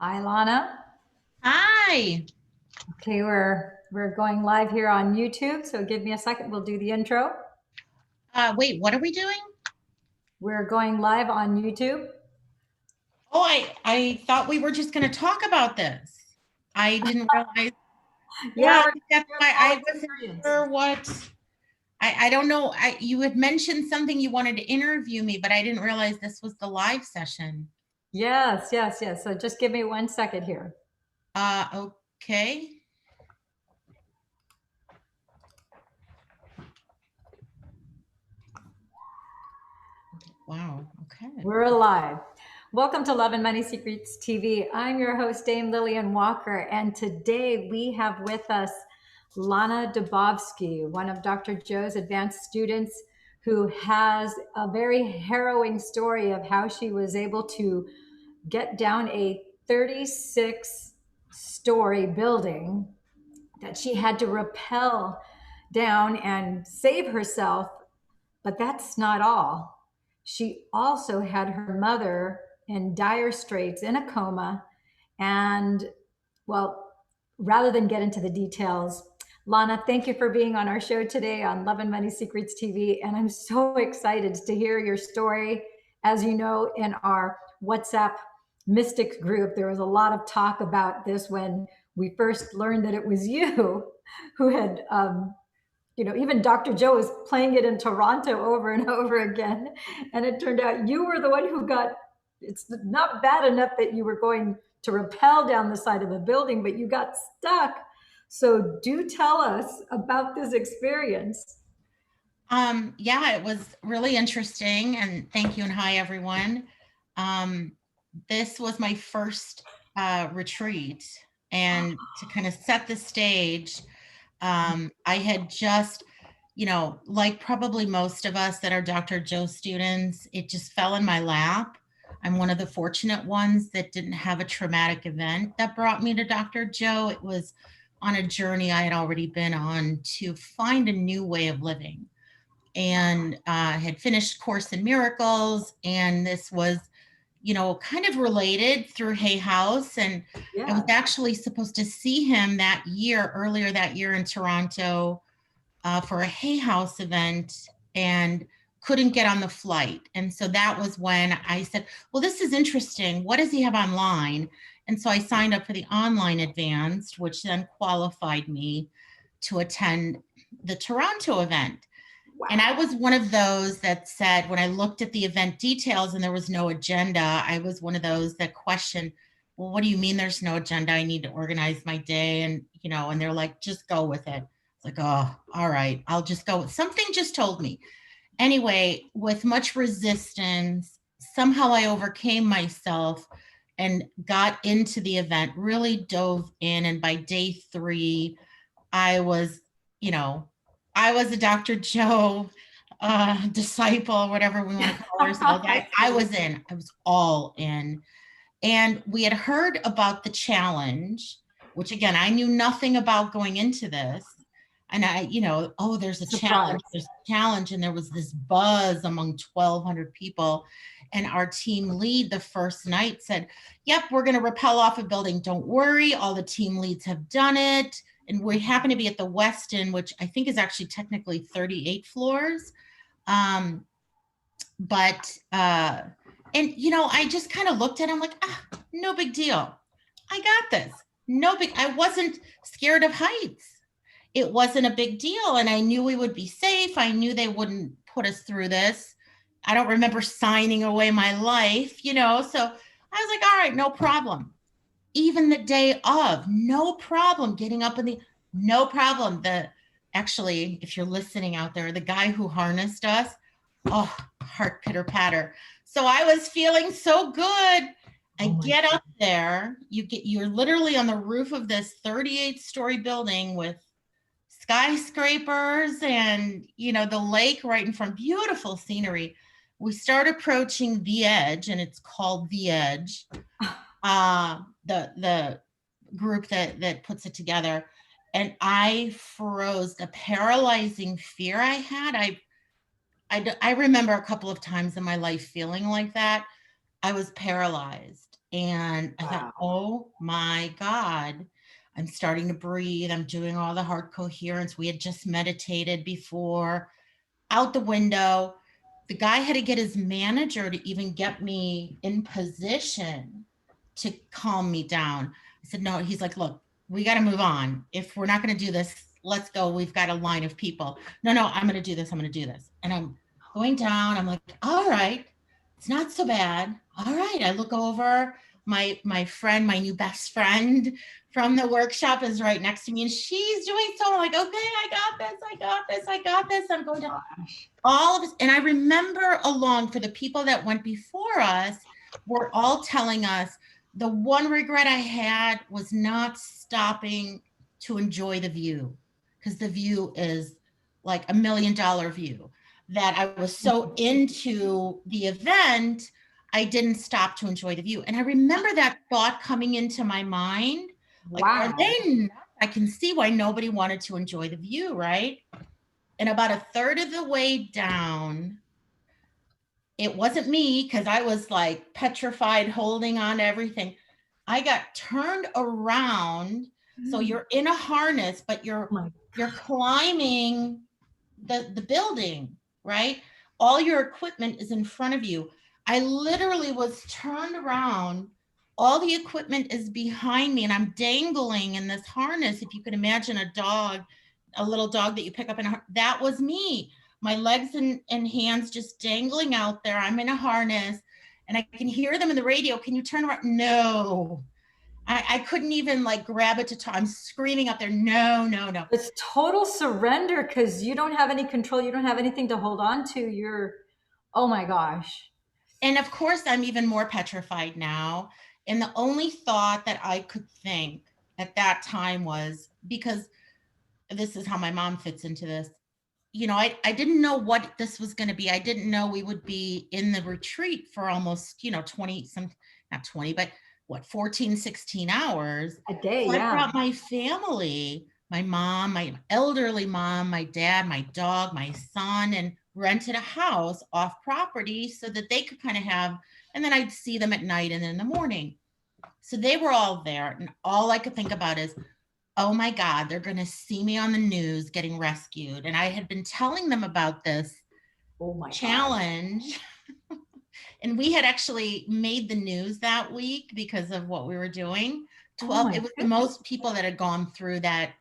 Hi, Lana. Hi. Okay, we're going live here on YouTube, so give me a second. We'll do the intro. Wait, what are we doing? We're going live on YouTube. Oh, I thought we were just going to talk about this. I didn't realize. Yeah, Yeah, we're that's sharing why all I wasn't experience. sure what. I don't know. You had mentioned something you wanted to interview me, but I didn't realize this was the live session. Yes, yes, yes. So just give me 1 second here. Okay. Wow. Okay. We're live. Welcome to Love and Money Secrets TV. I'm your host, Dame Lillian Walker, and today we have with us Lana Dubovsky, one of Dr. Joe's advanced students who has a very harrowing story of how she was able to get down a 36-story building that she had to rappel down and save herself. But that's not all. She also had her mother in dire straits in a coma. And, well, rather than get into the details, Lana, thank you for being on our show today on Love and Money Secrets TV. And I'm so excited to hear your story. As you know, in our WhatsApp Mystics group, there was a lot of talk about this when we first learned that it was you who had even Dr. Joe was playing it in Toronto over and over again. And it turned out you were the one who got, it's not bad enough that you were going to rappel down the side of the building, but you got stuck. So do tell us about this experience. Yeah, it was really interesting, and thank you, and hi, everyone. Um, this was my first retreat, and to kind of set the stage, I had just, like probably most of us that are Dr. Joe students, it just fell in my lap. I'm one of the fortunate ones that didn't have a traumatic event that brought me to Dr. Joe. It was on a journey I had already been on to find a new way of living, and had finished Course in Miracles. And this was, kind of related through Hay House. And I was Yeah. actually supposed to see him earlier that year in Toronto for a Hay House event, and couldn't get on the flight. And so that was when I said, well, this is interesting. What does he have online? And so I signed up for the online advanced, which then qualified me to attend the Toronto event. And I Wow. was one of those that said, when I looked at the event details and there was no agenda, I was one of those that questioned, well, what do you mean there's no agenda? I need to organize my day. And they're like, just go with it. It's like, oh, all right, I'll just go. Something just told me. Anyway, with much resistance, somehow I overcame myself and got into the event, really dove in. And by day 3, I was, you know, I was a Dr. Joe disciple, whatever we want to call ourselves. I was in, I was all in. And we had heard about the challenge, which again, I knew nothing about going into this. And oh, there's a Surprise. challenge, there's a challenge. And there was this buzz among 1,200 people. And our team lead the first night said, yep, we're going to rappel off a building. Don't worry. All the team leads have done it. And we happen to be at the Westin, which I think is actually technically 38 floors. Um, but I just kind of looked at him like, no big deal. I got this. No big, I wasn't scared of heights. It wasn't a big deal. And I knew we would be safe. I knew they wouldn't put us through this. I don't remember signing away my life. So I was like, all right, no problem. Even the day of, no problem getting up no problem. Actually, if you're listening out there, the guy who harnessed us, oh, heart pitter patter. So I was feeling so good. I get up there, you're literally on the roof of this 38-story building with skyscrapers and the lake right in front, beautiful scenery. We start approaching the edge, and it's called the edge. The group that puts it together, and I froze. The paralyzing fear I had, I remember a couple of times in my life feeling like that. I was paralyzed, And I thought, Wow. oh my God, I'm starting to breathe. I'm doing all the heart coherence. We had just meditated before, out the window. The guy had to get his manager to even get me in position to calm me down. I said, no, he's like, look, we got to move on. If we're not going to do this, let's go. We've got a line of people. No, no, I'm going to do this. I'm going to do this. And I'm going down. I'm like, all right, it's not so bad. All right. I look over. My friend, my new best friend from the workshop is right next to me, and she's doing so. I'm like, okay, I got this. I got this. I got this. I'm going to Gosh. all of us. And I remember along for the people that went before us were all telling us the one regret I had was not stopping to enjoy the view, because the view is like $1 million view. That I was so into the event, I didn't stop to enjoy the view. And I remember that thought coming into my mind, like, are Wow. they nuts? I can see why nobody wanted to enjoy the view, right? And about a third of the way down, it wasn't me because I was like petrified, holding on to everything. I got turned around. So Mm. you're in a harness, but Oh my, you're climbing the building, right? All your equipment is in front of you. I literally was turned around. All the equipment is behind me, and I'm dangling in this harness. If you can imagine a dog, a little dog that you pick up in that was me. My legs and hands just dangling out there. I'm in a harness, and I can hear them in the radio. Can you turn around? No. I couldn't even like grab it to talk. I'm screaming up there. No, no, no. it's total surrender because you don't have any control. You don't have anything to hold on to. You're, oh my gosh. And of course, I'm even more petrified now. And the only thought that I could think at that time was, because this is how my mom fits into this. You know, I didn't know what this was going to be. I didn't know we would be in the retreat for almost, 20, some, not 20, but what, 14, 16 hours. A day, So I yeah. brought my family, my mom, my elderly mom, my dad, my dog, my son, and rented a house off property so that they could kind of have, and then I'd see them at night and in the morning. So they were all there. And all I could think about is, oh my God, they're going to see me on the news getting rescued. And I had been telling them about this Oh my God. challenge. And we had actually made the news that week because of what we were doing. Oh 12, my it was the goodness. most people that had gone through that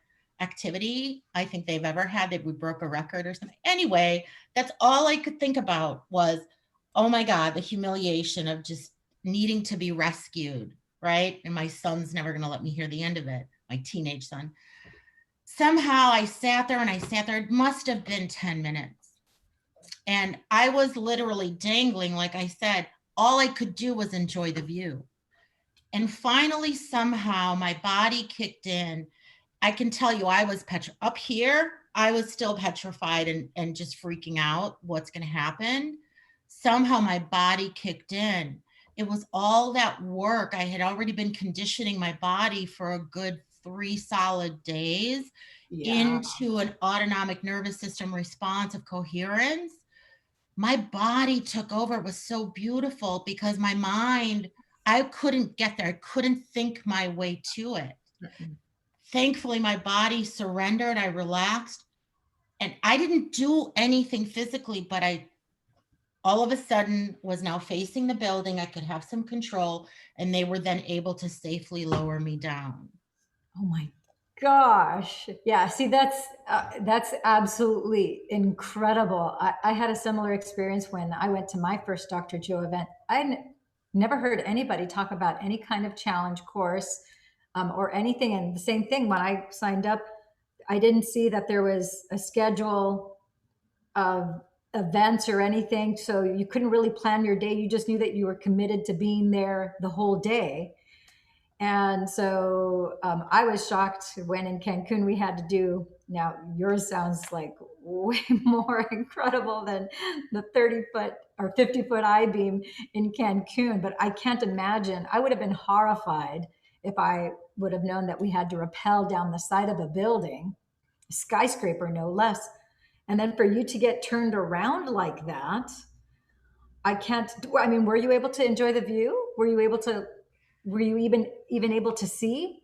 activity I think they've ever had. That we broke a record or something. Anyway, that's all I could think about was, oh my God, the humiliation of just needing to be rescued, right? And my son's never going to let me hear the end of it, my teenage son. Somehow I sat there and I sat there. It must have been 10 minutes. And I was literally dangling. Like I said, all I could do was enjoy the view. And finally, somehow my body kicked in. I can tell you, I was up here. I was still petrified and just freaking out what's going to happen. Somehow my body kicked in. It was all that work. I had already been conditioning my body for a good 3 solid days Yeah. into an autonomic nervous system response of coherence. My body took over. It was so beautiful because my mind, I couldn't get there. I couldn't think my way to it. Thankfully, my body surrendered. I relaxed, and I didn't do anything physically, but I all of a sudden was now facing the building. I could have some control, and they were then able to safely lower me down. Oh my gosh. Yeah. See, that's absolutely incredible. I had a similar experience when I went to my first Dr. Joe event. Never heard anybody talk about any kind of challenge course or anything. And the same thing when I signed up, I didn't see that there was a schedule of events or anything. So you couldn't really plan your day. You just knew that you were committed to being there the whole day. And so I was shocked when in Cancun we had to do. Now, yours sounds like way more incredible than the 30-foot or 50-foot I beam in Cancun, but I can't imagine. I would have been horrified if I would have known that we had to rappel down the side of a building, a skyscraper, no less. And then for you to get turned around like that, I can't. I mean, were you able to enjoy the view? Were you able to? Were you even able to see?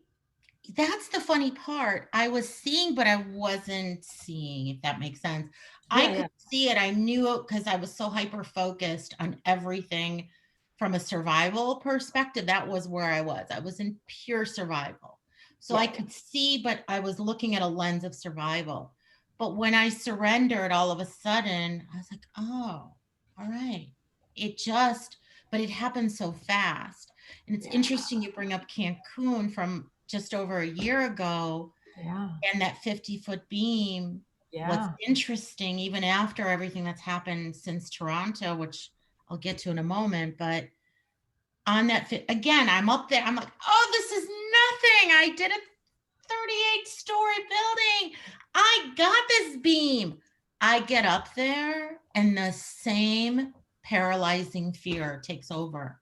That's the funny part. I was seeing, but I wasn't seeing, if that makes sense. I Yeah, could yeah, see it. I knew it because I was so hyper focused on everything from a survival perspective. That was where I was. I was in pure survival. So I yeah. could see, but I was looking at a lens of survival. But when I surrendered, all of a sudden, I was like, oh, all right. It just, but it happened so fast. And it's Yeah, interesting you bring up Cancun from just over a year ago yeah, and that 50-foot beam. What's yeah. interesting, even after everything that's happened since Toronto, which I'll get to in a moment, but on that, again, I'm up there. I'm like, oh, this is nothing. I did a 38-story building. I got this beam. I get up there and the same paralyzing fear takes over.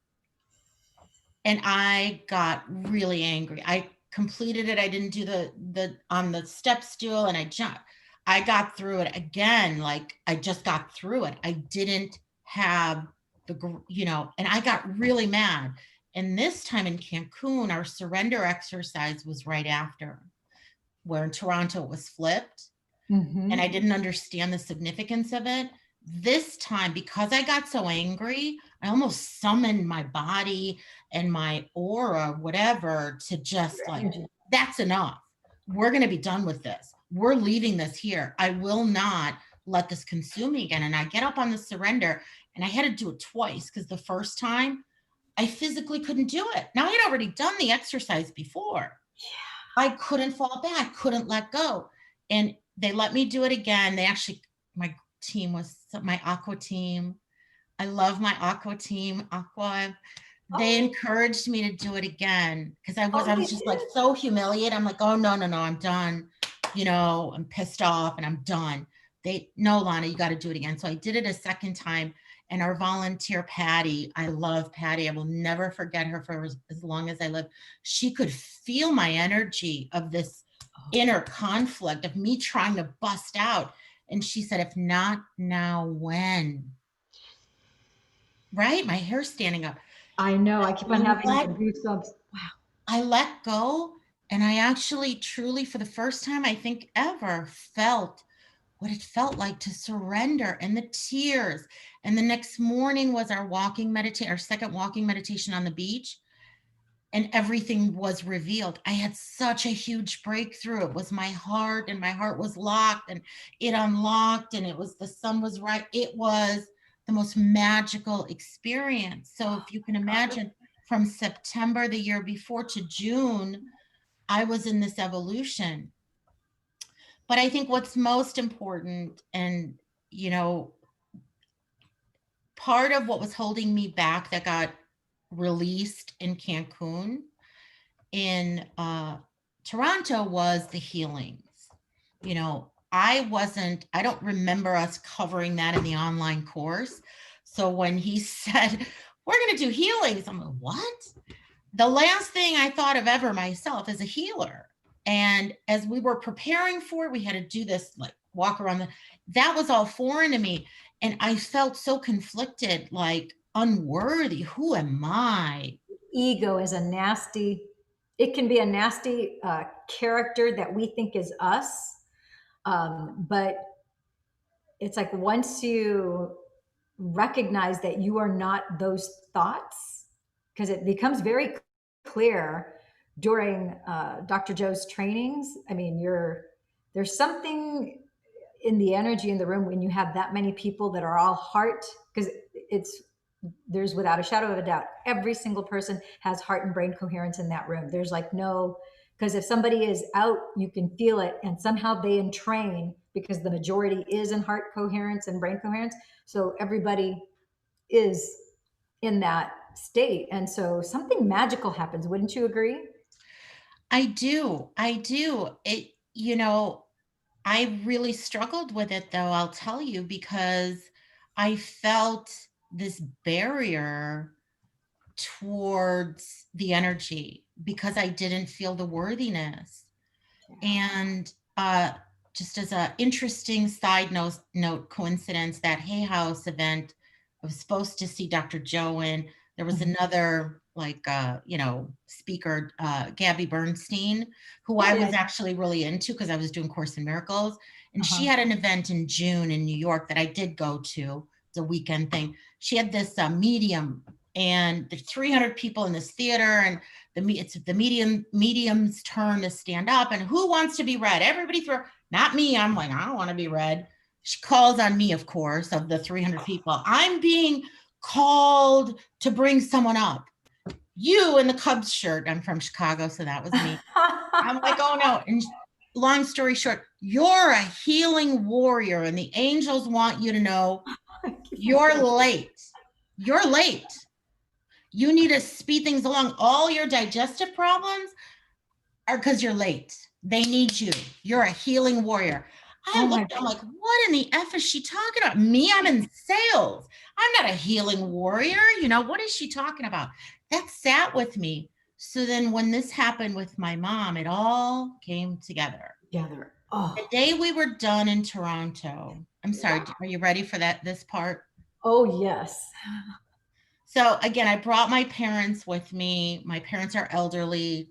And I got really angry. I completed it. I didn't do the on the step stool and I jumped. I got through it again. Like I just got through it. I didn't have and I got really mad. And this time in Cancun, our surrender exercise was right after, where in Toronto it was flipped and I Hmm. didn't understand the significance of it. This time, because I got so angry, I almost summoned my body and my aura, whatever, to just like, Energy. that's enough. We're going to be done with this. We're leaving this here. I will not let this consume me again. And I get up on the surrender and I had to do it twice because the first time I physically couldn't do it. Now I had already done the exercise before. I couldn't fall back, couldn't let go. And they let me do it again. They actually, my team was my aqua team. I love my aqua team, aqua. They Oh, encouraged me to do it again because oh, I they was just like did. so humiliated. I'm like, oh no, no, no, I'm done. I'm pissed off and I'm done. They no, Lana, you got to do it again. So I did it a second time. And our volunteer Patty, I love Patty. I will never forget her for as long as I live. She could feel my energy of this Oh, inner conflict of me trying to bust out. And she said, if not now, when? Right? My hair's standing up. I know. I keep on having the Let goosebumps. I let go and I actually truly for the first time I think ever felt what it felt like to surrender and the tears. And the next morning was our second walking meditation on the beach and everything was revealed. I had such a huge breakthrough. It was my heart and my heart was locked and it unlocked and it was the sun was right. It was the most magical experience. So if you can God. imagine from September the year before to June, I was in this evolution. But I think what's most important and you know, part of what was holding me back that got released in Cancun in Toronto was the healings. I don't remember us covering that in the online course. So when he said, we're going to do healings, I'm like, what? The last thing I thought of ever myself as a healer. And as we were preparing for it, we had to do this like walk around that was all foreign to me. And I felt so conflicted, like unworthy. Who am I? Ego is a nasty, it can be a nasty character that we think is us. But it's like once you recognize that you are not those thoughts, because it becomes very clear during Dr. Joe's trainings. I mean, there's something in the energy in the room when you have that many people that are all heart, because it's there's without a shadow of a doubt every single person has heart and brain coherence in that room. There's like no, because if somebody is out you can feel it and somehow they entrain because the majority is in heart coherence and brain coherence, so everybody is in that state, and so something magical happens. Wouldn't you agree? I do. I do. I really struggled with it though, I'll tell you, because I felt this barrier towards the energy because I didn't feel the worthiness. Yeah. And just as a interesting side note coincidence, that Hay House event, I was supposed to see Dr. Joe in. There was another speaker, Gabby Bernstein, who Oh I yeah. was actually really into because I was doing Course in Miracles. And she Uh-huh. had an event in June in New York that I did go to. It's a weekend thing. She had this medium, and there's 300 people in this theater, and it's the medium's turn to stand up. And who wants to be read? Everybody throw. Not me. I'm like, I don't want to be read. She calls on me, of course, of the 300 people. I'm being called to bring someone up. You in the Cubs shirt. I'm from Chicago, so that was me. I'm like, oh no. And long story short, you're a healing warrior, and the angels want you to know you're late. You're late. You need to speed things along. All your digestive problems are because you're late. They need you. You're a healing warrior. I Oh my looked, I'm like, what in the F is she talking about? Me, I'm in sales. I'm not a healing warrior. What is she talking about? That sat with me. So then when this happened with my mom, it all came together. together. The Oh, day we were done in Toronto, I'm sorry, wow. are you ready for this part? Oh yes. So again, I brought my parents with me. My parents are elderly.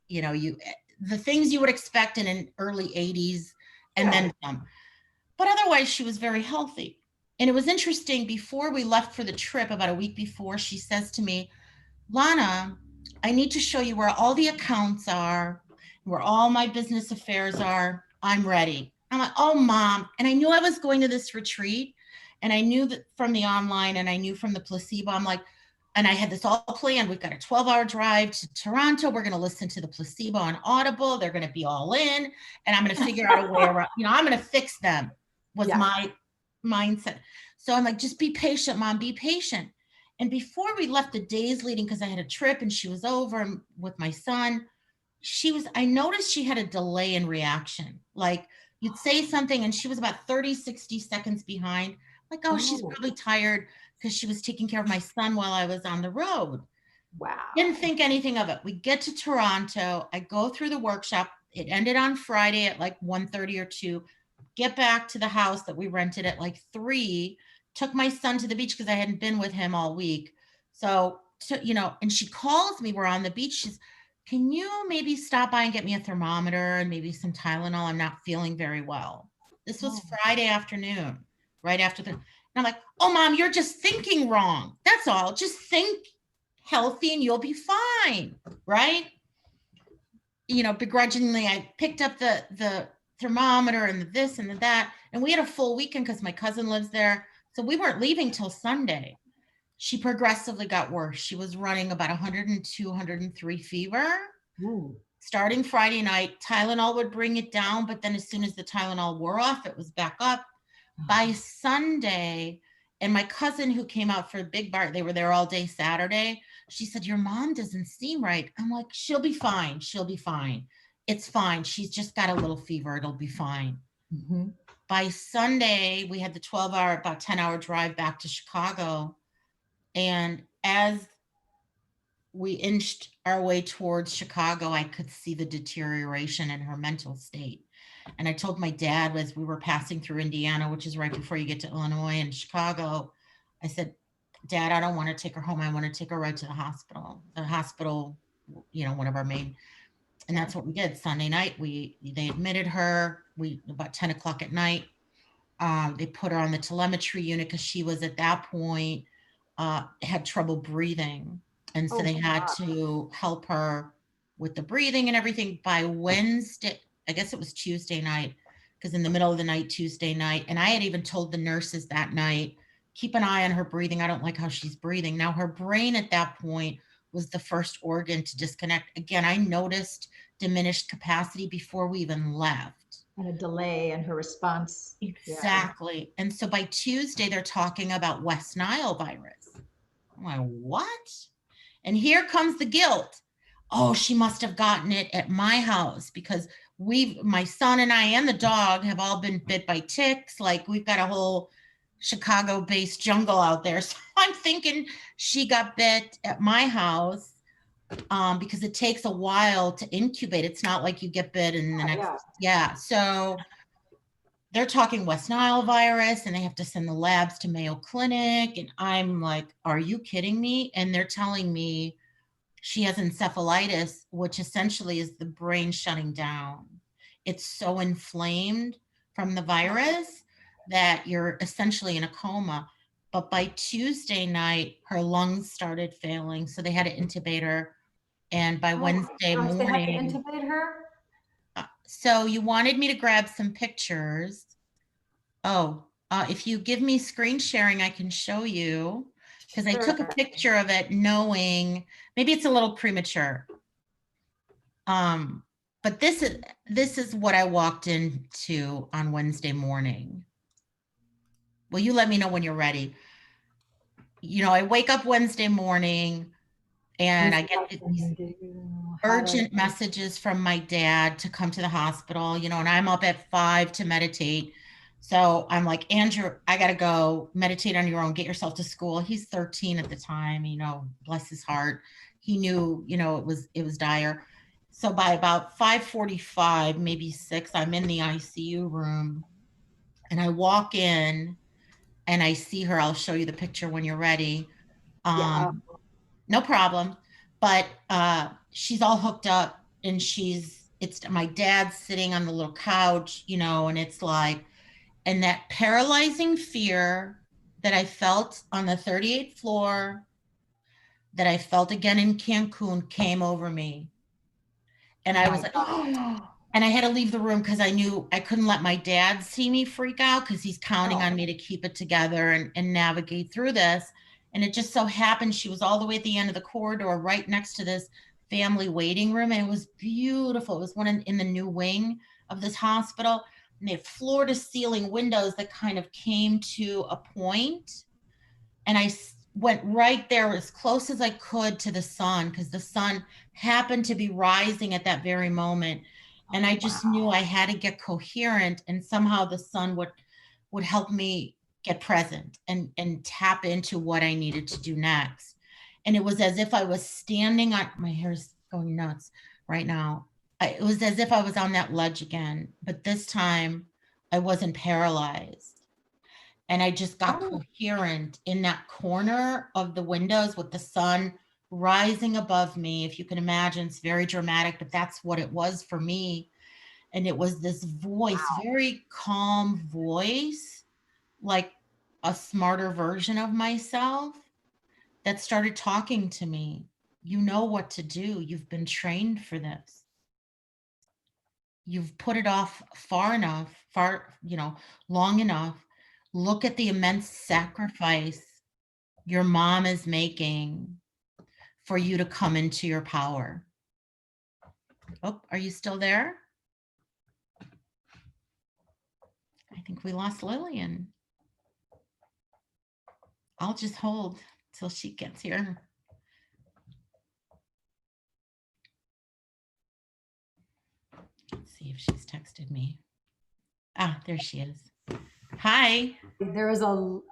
The things you would expect in an early 80s and Yeah. then some. But otherwise, she was very healthy. And it was interesting, before we left for the trip, about a week before, she says to me, Lana, I need to show you where all the accounts are, where all my business affairs are. I'm ready. I'm like, oh, mom. And I knew I was going to this retreat. And I knew that from the online, and I knew from the placebo. I'm like, and I had this all planned. We've got a 12-hour drive to Toronto. We're going to listen to the placebo on Audible. They're going to be all in. And I'm going to figure out a way around, I'm going to fix them, was Yeah. my mindset. So I'm like, just be patient, mom, be patient. And before we left, the days leading, because I had a trip and she was over with my son, I noticed she had a delay in reaction. Like, you'd say something and she was about 30, 60 seconds behind. Like, oh, she's Oh, probably tired because she was taking care of my son while I was on the road. Didn't wow. think anything of it. We get to Toronto. I go through the workshop. It ended on Friday at like 1:30 or 2. Get back to the house that we rented at like 3. Took my son to the beach because I hadn't been with him all week. So, and she calls me. We're on the beach. She's, can you maybe stop by and get me a thermometer and maybe some Tylenol? I'm not feeling very well. This was Oh, Friday afternoon, right after and I'm like, oh, mom, you're just thinking wrong. That's all. Just think healthy and you'll be fine, right? Begrudgingly, I picked up the thermometer and the this and the that, and we had a full weekend because my cousin lives there, so we weren't leaving till Sunday. She progressively got worse. She was running about 102, 103 fever. ooh. Starting Friday night, Tylenol would bring it down, but then as soon as the Tylenol wore off, it was back up. By Sunday, and my cousin who came out for a big bar, they were there all day Saturday. She said, your mom doesn't seem right. I'm like, she'll be fine. She'll be fine. It's fine. She's just got a little fever. It'll be fine. Mm-hmm. By Sunday, we had the 12-hour, about 10-hour drive back to Chicago. And as we inched our way towards Chicago, I could see the deterioration in her mental state. And I told my dad, as we were passing through Indiana, which is right before you get to Illinois and Chicago, I said, Dad, I don't want to take her home. I want to take her right to the hospital. The hospital, one of our main, and Yeah. that's what we did. Sunday night, they admitted her. About 10 o'clock at night, they put her on the telemetry unit because she was at that point had trouble breathing. And so Oh they had God. to help her with the breathing and everything. By Wednesday, I guess it was Tuesday night, because in the middle of the night, Tuesday night, and I had even told the nurses that night, keep an eye on her breathing. I don't like how she's breathing. Now, her brain at that point was the first organ to disconnect. Again, I noticed diminished capacity before we even left. And a delay in her response. Yeah. Exactly. And so by Tuesday, they're talking about West Nile virus. I'm like, what? And here comes the guilt. Oh, she must have gotten it at my house because my son and I and the dog have all been bit by ticks. Like, we've got a whole Chicago-based jungle out there. So I'm thinking she got bit at my house because it takes a while to incubate. It's not like you get bit and the next, Yeah. yeah. So they're talking West Nile virus and they have to send the labs to Mayo Clinic. And I'm like, are you kidding me? And they're telling me she has encephalitis, which essentially is the brain shutting down. It's so inflamed from the virus that you're essentially in a coma. But by Tuesday night, her lungs started failing. So they had to intubate her. And by Oh my Wednesday gosh, they had to morning, intubate her? so you wanted me to grab some pictures. Oh, if you give me screen sharing, I can show you because I took a Sure. picture of it knowing maybe it's a little premature. Um, but this is what I walked into on Wednesday morning. Well, you let me know when you're ready. You know, I wake up Wednesday morning and I This get these happened. How to, urgent messages from my dad to come to the hospital, you know, and I'm up at 5 to meditate. So I'm like, Andrew, I got to go meditate on your own, get yourself to school. He's 13 at the time, you know, bless his heart. He knew, you know, it was dire. So by about 5:45, maybe 6, I'm in the ICU room and I walk in and I see her. I'll show you the picture when you're ready. yeah. Um, no problem. But she's all hooked up and it's my dad sitting on the little couch, you know, and it's like, and that paralyzing fear that I felt on the 38th floor, that I felt again in Cancun came over me. And Oh I was my like, God. and I had to leave the room because I knew I couldn't let my dad see me freak out because he's counting on Oh, me to keep it together and navigate through this. And it just so happened she was all the way at the end of the corridor, right next to this family waiting room. And it was beautiful. It was one in the new wing of this hospital. And they had floor to ceiling windows that kind of came to a point. And went right there as close as I could to the sun because the sun happened to be rising at that very moment. And I oh just knew wow. I had to get coherent and somehow the sun would help me get present and tap into what I needed to do next. And it was as if I was standing on my hair's going nuts right now. It was as if I was on that ledge again, but this time I wasn't paralyzed and I just got Oh, coherent in that corner of the windows with the sun rising above me. If you can imagine, it's very dramatic, but that's what it was for me. And it was this voice, very calm voice, like a smarter version of myself that started talking to me. You know what to do. You've been trained for this. You've put it off long enough. Look at the immense sacrifice your mom is making for you to come into your power. Oh, are you still there? I think we lost Lillian. I'll just hold till she gets here. Let's see if she's texted me. Ah, there she is. Hi. there was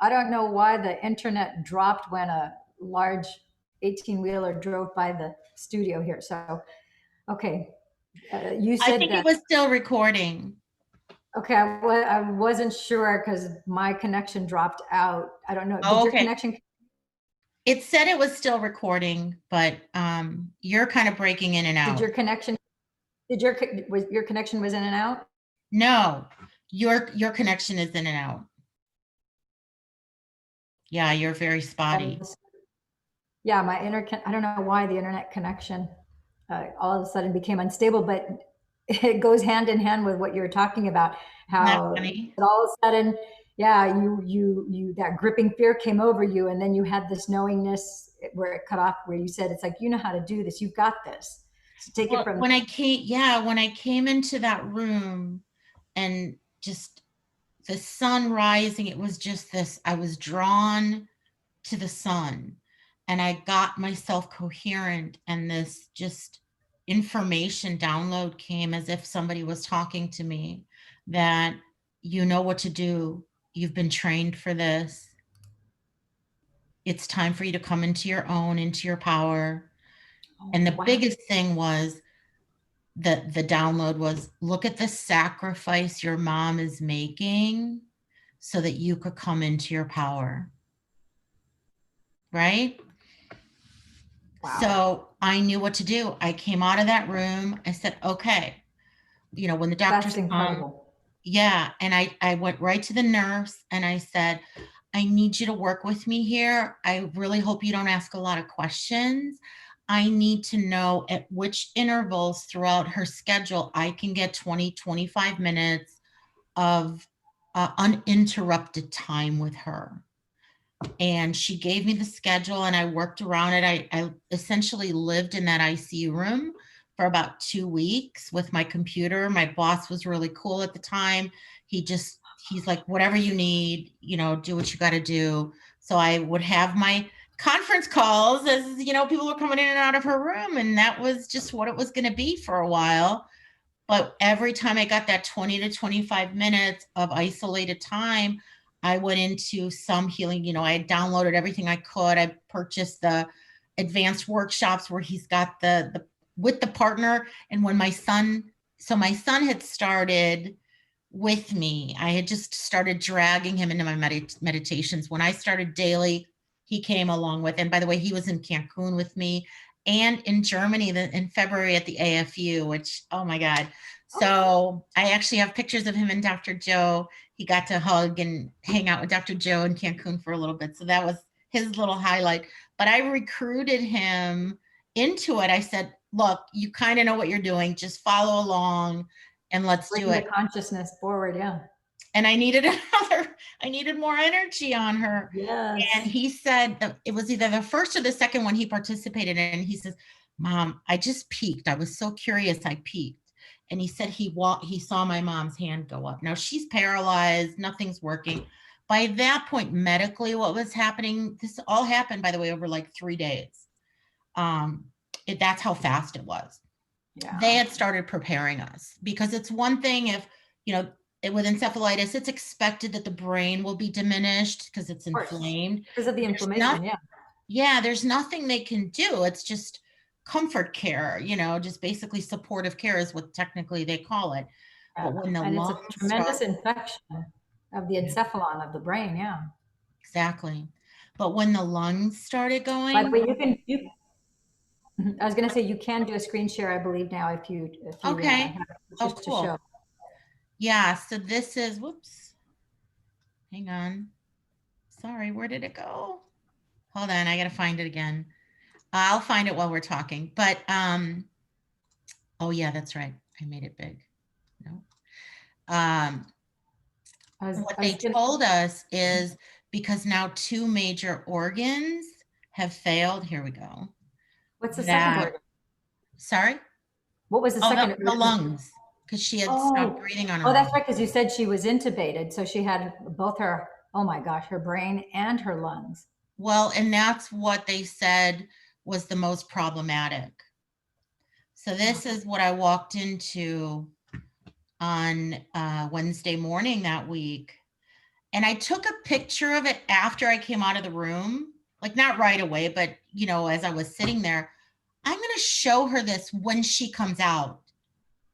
I don't know why the internet dropped when a large 18 wheeler drove by the studio here. So, okay. You I said think it that, was still recording. okay. I wasn't sure because my connection dropped out. I don't know. Oh, Did your okay. connection, It said it was still recording, but you're kind of breaking in and did out. your connection, was your connection was in and out? No, your connection is in and out. Yeah, you're very spotty. Yeah, I don't know why the internet connection all of a sudden became unstable, but it goes hand in hand with what you're talking about, Isn't that how funny? all of a sudden, yeah, you that gripping fear came over you, and then you had this knowingness where it cut off, where you said, it's like, you know how to do this, you've got this. So take it Well, from, when I came into that room and just the sun rising, it was just this, I was drawn to the sun and I got myself coherent and this just information download came as if somebody was talking to me that you know what to do. You've been trained for this. It's time for you to come into your own, into your power. oh, And the wow. biggest thing was the download was, look at the sacrifice your mom is making so that you could come into your power. Right? Wow. So I knew what to do. I came out of that room. I said, okay, when the That's doctors come, incredible. yeah. And I went right to the nurse and I said, I need you to work with me here. I really hope you don't ask a lot of questions. I need to know at which intervals throughout her schedule I can get 20, 25 minutes of uninterrupted time with her. And she gave me the schedule and I worked around it. I essentially lived in that ICU room for about 2 weeks with my computer. My boss was really cool at the time. He's like, whatever you need, do what you got to do. So I would have my conference calls as, people were coming in and out of her room. And that was just what it was going to be for a while. But every time I got that 20 to 25 minutes of isolated time, I went into some healing. I had downloaded everything I could. I purchased the advanced workshops where he's got the with the partner. And when my son had started with me. I had just started dragging him into my meditations. When I started daily, he came along with. And by the way, he was in Cancun with me and in Germany in February at the AFU, which, oh my God. So I actually have pictures of him and Dr. Joe. He got to hug and hang out with Dr. Joe in Cancun for a little bit. So that was his little highlight. But I recruited him into it. I said, look, you kind of know what you're doing. Just follow along and let's do Bring the it. consciousness forward. Yeah. And I needed more energy on her. And Yes. he said that it was either the first or the second one he participated in. He says, Mom, I just peeked. I was so curious. I peeked. And he said he saw my mom's hand go up. Now she's paralyzed, nothing's working. By that point, medically, what was happening, this all happened, by the way, over like 3 days. That's how fast it was. Yeah. They had started preparing us because it's one thing if, with encephalitis, it's expected that the brain will be diminished because it's inflamed. Because of the inflammation, yeah. Yeah, there's nothing they can do. It's just comfort care, just basically supportive care is what technically they call it. But when the And it's a lungs tremendous infection of the encephalon of the brain, yeah. exactly. But when the lungs started By the going, way, I was going to say you can do a screen share, I believe now, if you okay. have Oh, pictures to cool. show. Yeah, so this is, whoops, hang on. Sorry, where did it go? Hold on, I gotta find it again. I'll find it while we're talking. But oh yeah, that's right. I made it big. No. What they told us is because now 2 major organs have failed. Here we go. What's the second organ? Sorry? What was the second The organ? lungs, because she had stopped breathing on her Oh, that's own. right, because you said she was intubated, so she had both her, oh my gosh, her brain and her lungs. Well, and that's what they said was the most problematic. So this is what I walked into on Wednesday morning that week. And I took a picture of it after I came out of the room, like not right away, but as I was sitting there. I'm going to show her this when she comes out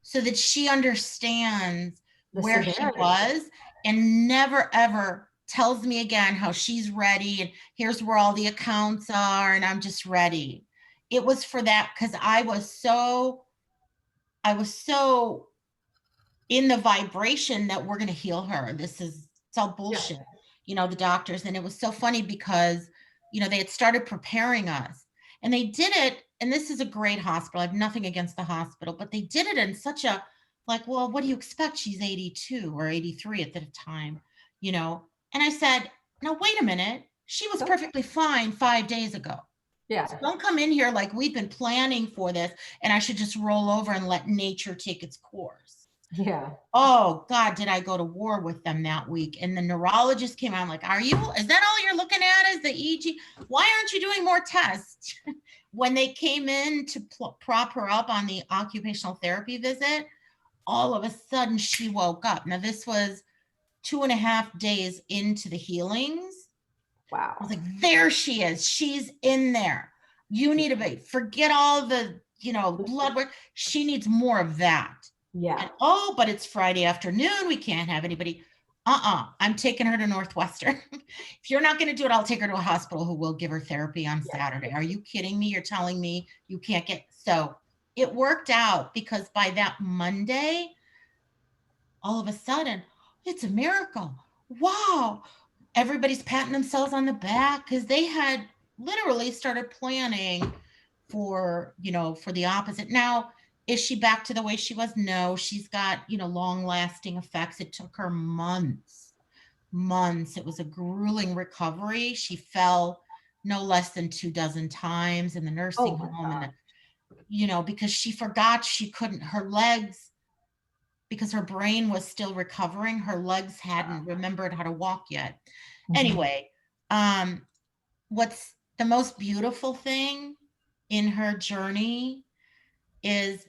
so that she understands where she was and never ever tells me again how she's ready and here's where all the accounts are and I'm just ready. It was for that because I was so in the vibration that we're going to heal her. It's all bullshit, the doctors. And it was so funny because, they had started preparing us and they did it. And this is a great hospital. I have nothing against the hospital, but they did it in such a well, what do you expect? She's 82 or 83 at the time, And I said, now, wait a minute. She was perfectly fine 5 days ago. Yeah. So don't come in here like we've been planning for this and I should just roll over and let nature take its course. Yeah. Oh God, did I go to war with them that week? And the neurologist came out like, is that all you're looking at is the EG? Why aren't you doing more tests? When they came in to prop her up on the occupational therapy visit, all of a sudden she woke up. Now this was 2.5 days into the healings. Wow. I was like, there she is. She's in there. You need to forget all the blood work. She needs more of that. Yeah. And oh, but it's Friday afternoon. We can't have anybody. I'm taking her to Northwestern. If you're not going to do it, I'll take her to a hospital who will give her therapy on Saturday. Are you kidding me? You're telling me you can't get. So it worked out because by that Monday, all of a sudden, it's a miracle. Wow. Everybody's patting themselves on the back because they had literally started planning for the opposite. Now, is she back to the way she was? No, she's got, long lasting effects. It took her months, months. It was a grueling recovery. She fell no less than 24 times in the Oh nursing my home, and God. because she forgot she couldn't, her legs, because her brain was still recovering, her legs hadn't remembered how to walk yet. Mhm. Anyway, what's the most beautiful thing in her journey is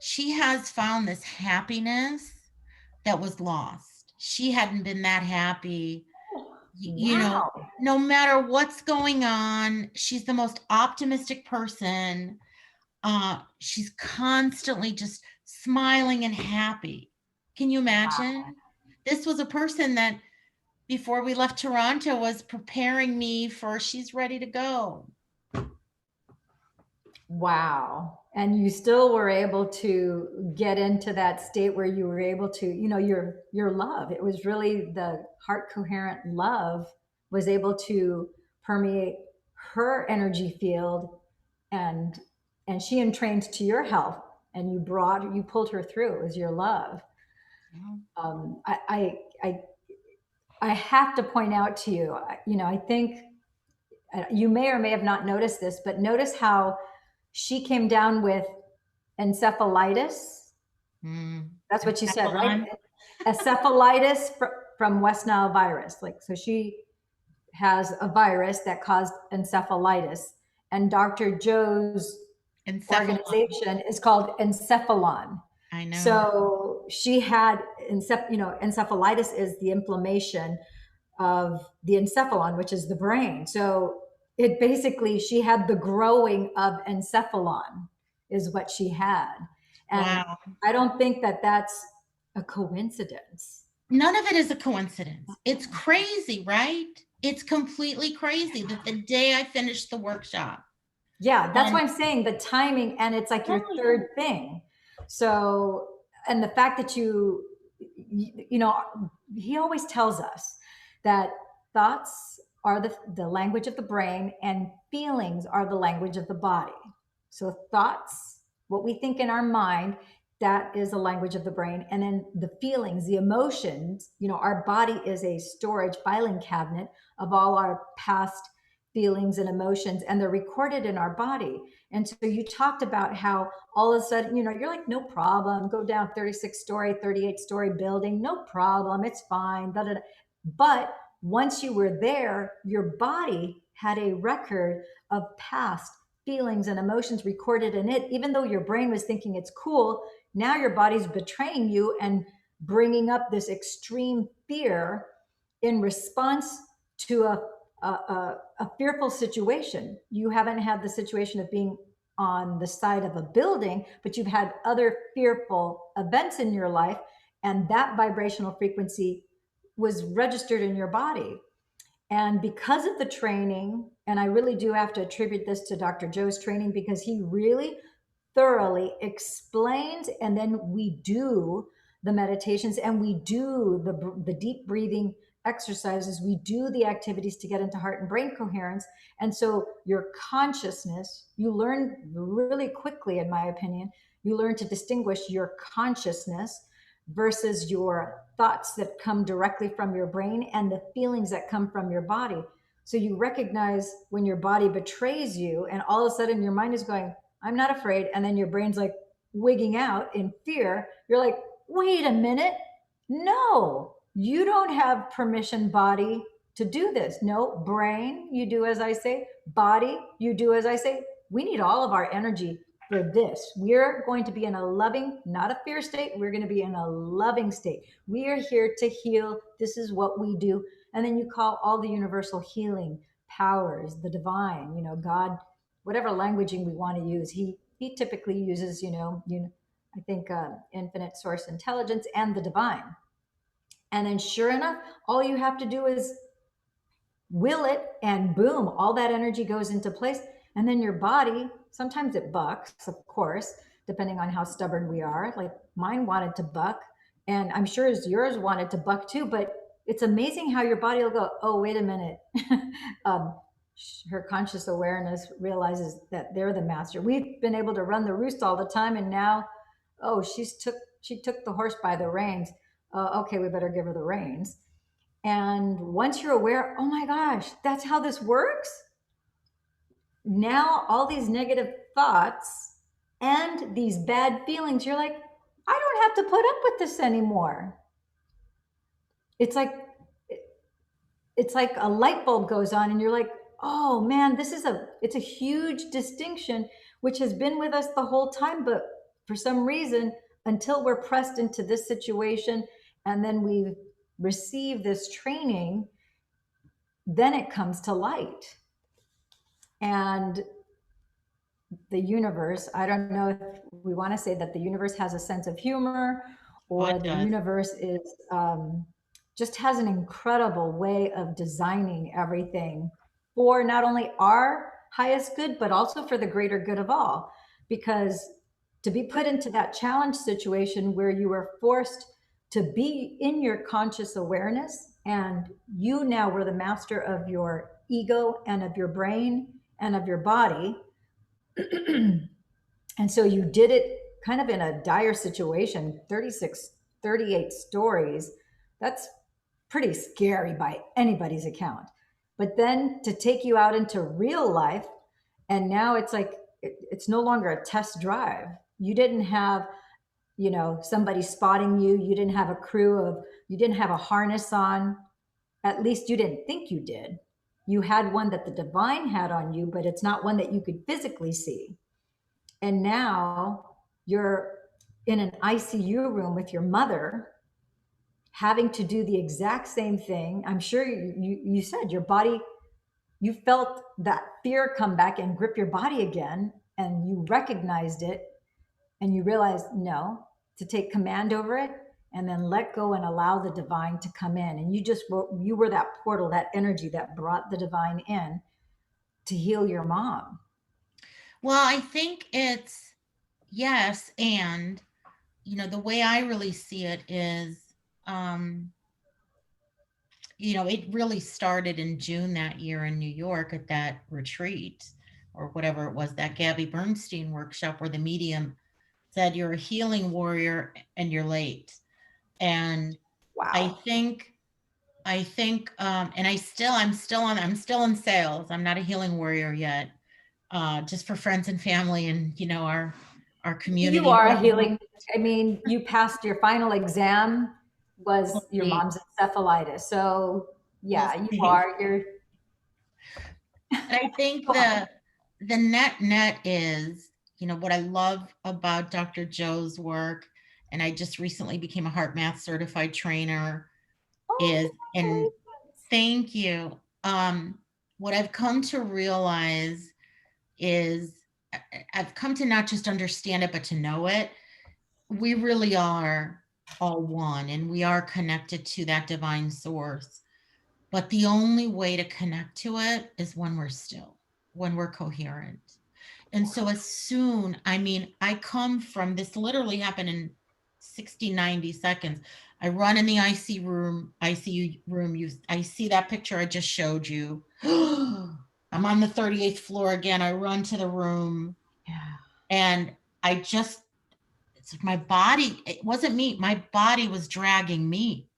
she has found this happiness that was lost. She hadn't been that happy, Wow. no matter what's going on. She's the most optimistic person. She's constantly just smiling and happy. Can you imagine? This was a person that before we left Toronto was preparing me for she's ready to go. Wow. And you still were able to get into that state where you were able to, your love. It was really the heart coherent love was able to permeate her energy field, and she entrained to your health, and you pulled her through. It was your love. Um, I, I, I, I have to point out to you, I think you may or may have not noticed this, but notice how she came down with encephalitis. Mm. That's what you said, right? Cephalon. Encephalitis from West Nile virus. Like, so she has a virus that caused encephalitis, and Dr. Joe's Encephalon. organization is called Encephalon. I know. So she had encephalitis is the inflammation of the encephalon, which is the brain. So it basically, she had the growing of encephalon, is what she had. And Wow. I don't think that that's a coincidence. None of it is a coincidence. It's crazy, right? It's completely crazy that the day I finished the workshop, Yeah, that's why and I'm saying the timing, and it's like oh, your yeah. third thing. So, and the fact that you know, he always tells us that thoughts are the language of the brain, and feelings are the language of the body. So, thoughts, what we think in our mind, that is the language of the brain. And then the feelings, the emotions, our body is a storage filing cabinet of all our past feelings and emotions, and they're recorded in our body. And so you talked about how all of a sudden, you're like, no problem, go down 36-story, 38-story building, no problem, it's fine, da, da, da. But once you were there, your body had a record of past feelings and emotions recorded in it. Even though your brain was thinking it's cool, now your body's betraying you and bringing up this extreme fear in response to a fearful situation. You haven't had the situation of being on the side of a building, but you've had other fearful events in your life, and that vibrational frequency was registered in your body. And because of the training, and I really do have to attribute this to Dr. Joe's training, because he really thoroughly explains, and then we do the meditations, and we do the deep breathing exercises, we do the activities to get into heart and brain coherence. And so your consciousness, you learn really quickly, in my opinion, you learn to distinguish your consciousness versus your thoughts that come directly from your brain and the feelings that come from your body. So you recognize when your body betrays you, and all of a sudden your mind is going, I'm not afraid. And then your brain's like wigging out in fear. You're like, wait a minute. No, you don't have permission, body, to do this. No, brain, you do as I say. Body, you do as I say. We need all of our energy for this. We're going to be in a loving, not a fear state. We're going to be in a loving state. We are here to heal. This is what we do. And then you call all the universal healing powers, the divine, God, whatever languaging we want to use. He he typically uses, I think infinite source intelligence and the divine. And then sure enough, all you have to do is will it, and boom, all that energy goes into place. And then your body, sometimes it bucks, of course, depending on how stubborn we are. Like mine wanted to buck, and I'm sure as yours wanted to buck too. But it's amazing how your body will go, oh, wait a minute. um, Her conscious awareness realizes that they're the master. We've been able to run the roost all the time, and now, oh, she took the horse by the reins. Okay, we better give her the reins. And once you're aware, oh my gosh, that's how this works. Now, all these negative thoughts and these bad feelings, you're like, I don't have to put up with this anymore. It's like, it's like a light bulb goes on and you're like, oh man, it's a huge distinction, which has been with us the whole time. But for some reason, until we're pressed into this situation and then we receive this training, then it comes to light. And the universe, I don't know if we want to say that the universe has a sense of humor, Oh, or it the does. universe is just has an incredible way of designing everything for not only our highest good, but also for the greater good of all. Because to be put into that challenge situation where you were forced to be in your conscious awareness, and you now were the master of your ego and of your brain and of your body. And so you did it kind of in a dire situation, 36, 38 stories. That's pretty scary by anybody's account. But then to take you out into real life, and now it's like, it's no longer a test drive. You didn't have, somebody spotting you. You didn't have a crew of, you didn't have a harness on. At least you didn't think you did. You had one that the divine had on you, but it's not one that you could physically see. And now you're in an ICU room with your mother, having to do the exact same thing. I'm sure you said your body, you felt that fear come back and grip your body again, and you recognized it, and you realized no, to take command over it, and then let go and allow the divine to come in. And you were that portal, that energy that brought the divine in to heal your mom. Well, I think it's yes. And, the way I really see it is, um, it really started in June that year in New York at that retreat or whatever it was, that Gabby Bernstein workshop where the medium said, "You're a healing warrior and you're late." And I Wow. think, and I'm still in sales. I'm not a healing warrior yet, just for friends and family and, our You community. are a healing. I mean, you passed your final exam, We'll was your see. mom's encephalitis. So We'll yeah, you see. are. You're And I think go on. the net is, what I love about Dr. Joe's work, and I just recently became a heart math certified trainer, Oh, is, and congratulations. thank you. What I've come to realize is I've come to not just understand it, but to know it. We really are all one, and we are connected to that divine source. But the only way to connect to it is when we're still, when we're coherent. And so I come from this, literally happened in 60, 90 seconds. I run in the ICU room. I see that picture I just showed you. I'm on the 38th floor again. I run to the room, Yeah. and I just, it's like my body, it wasn't me. My body was dragging me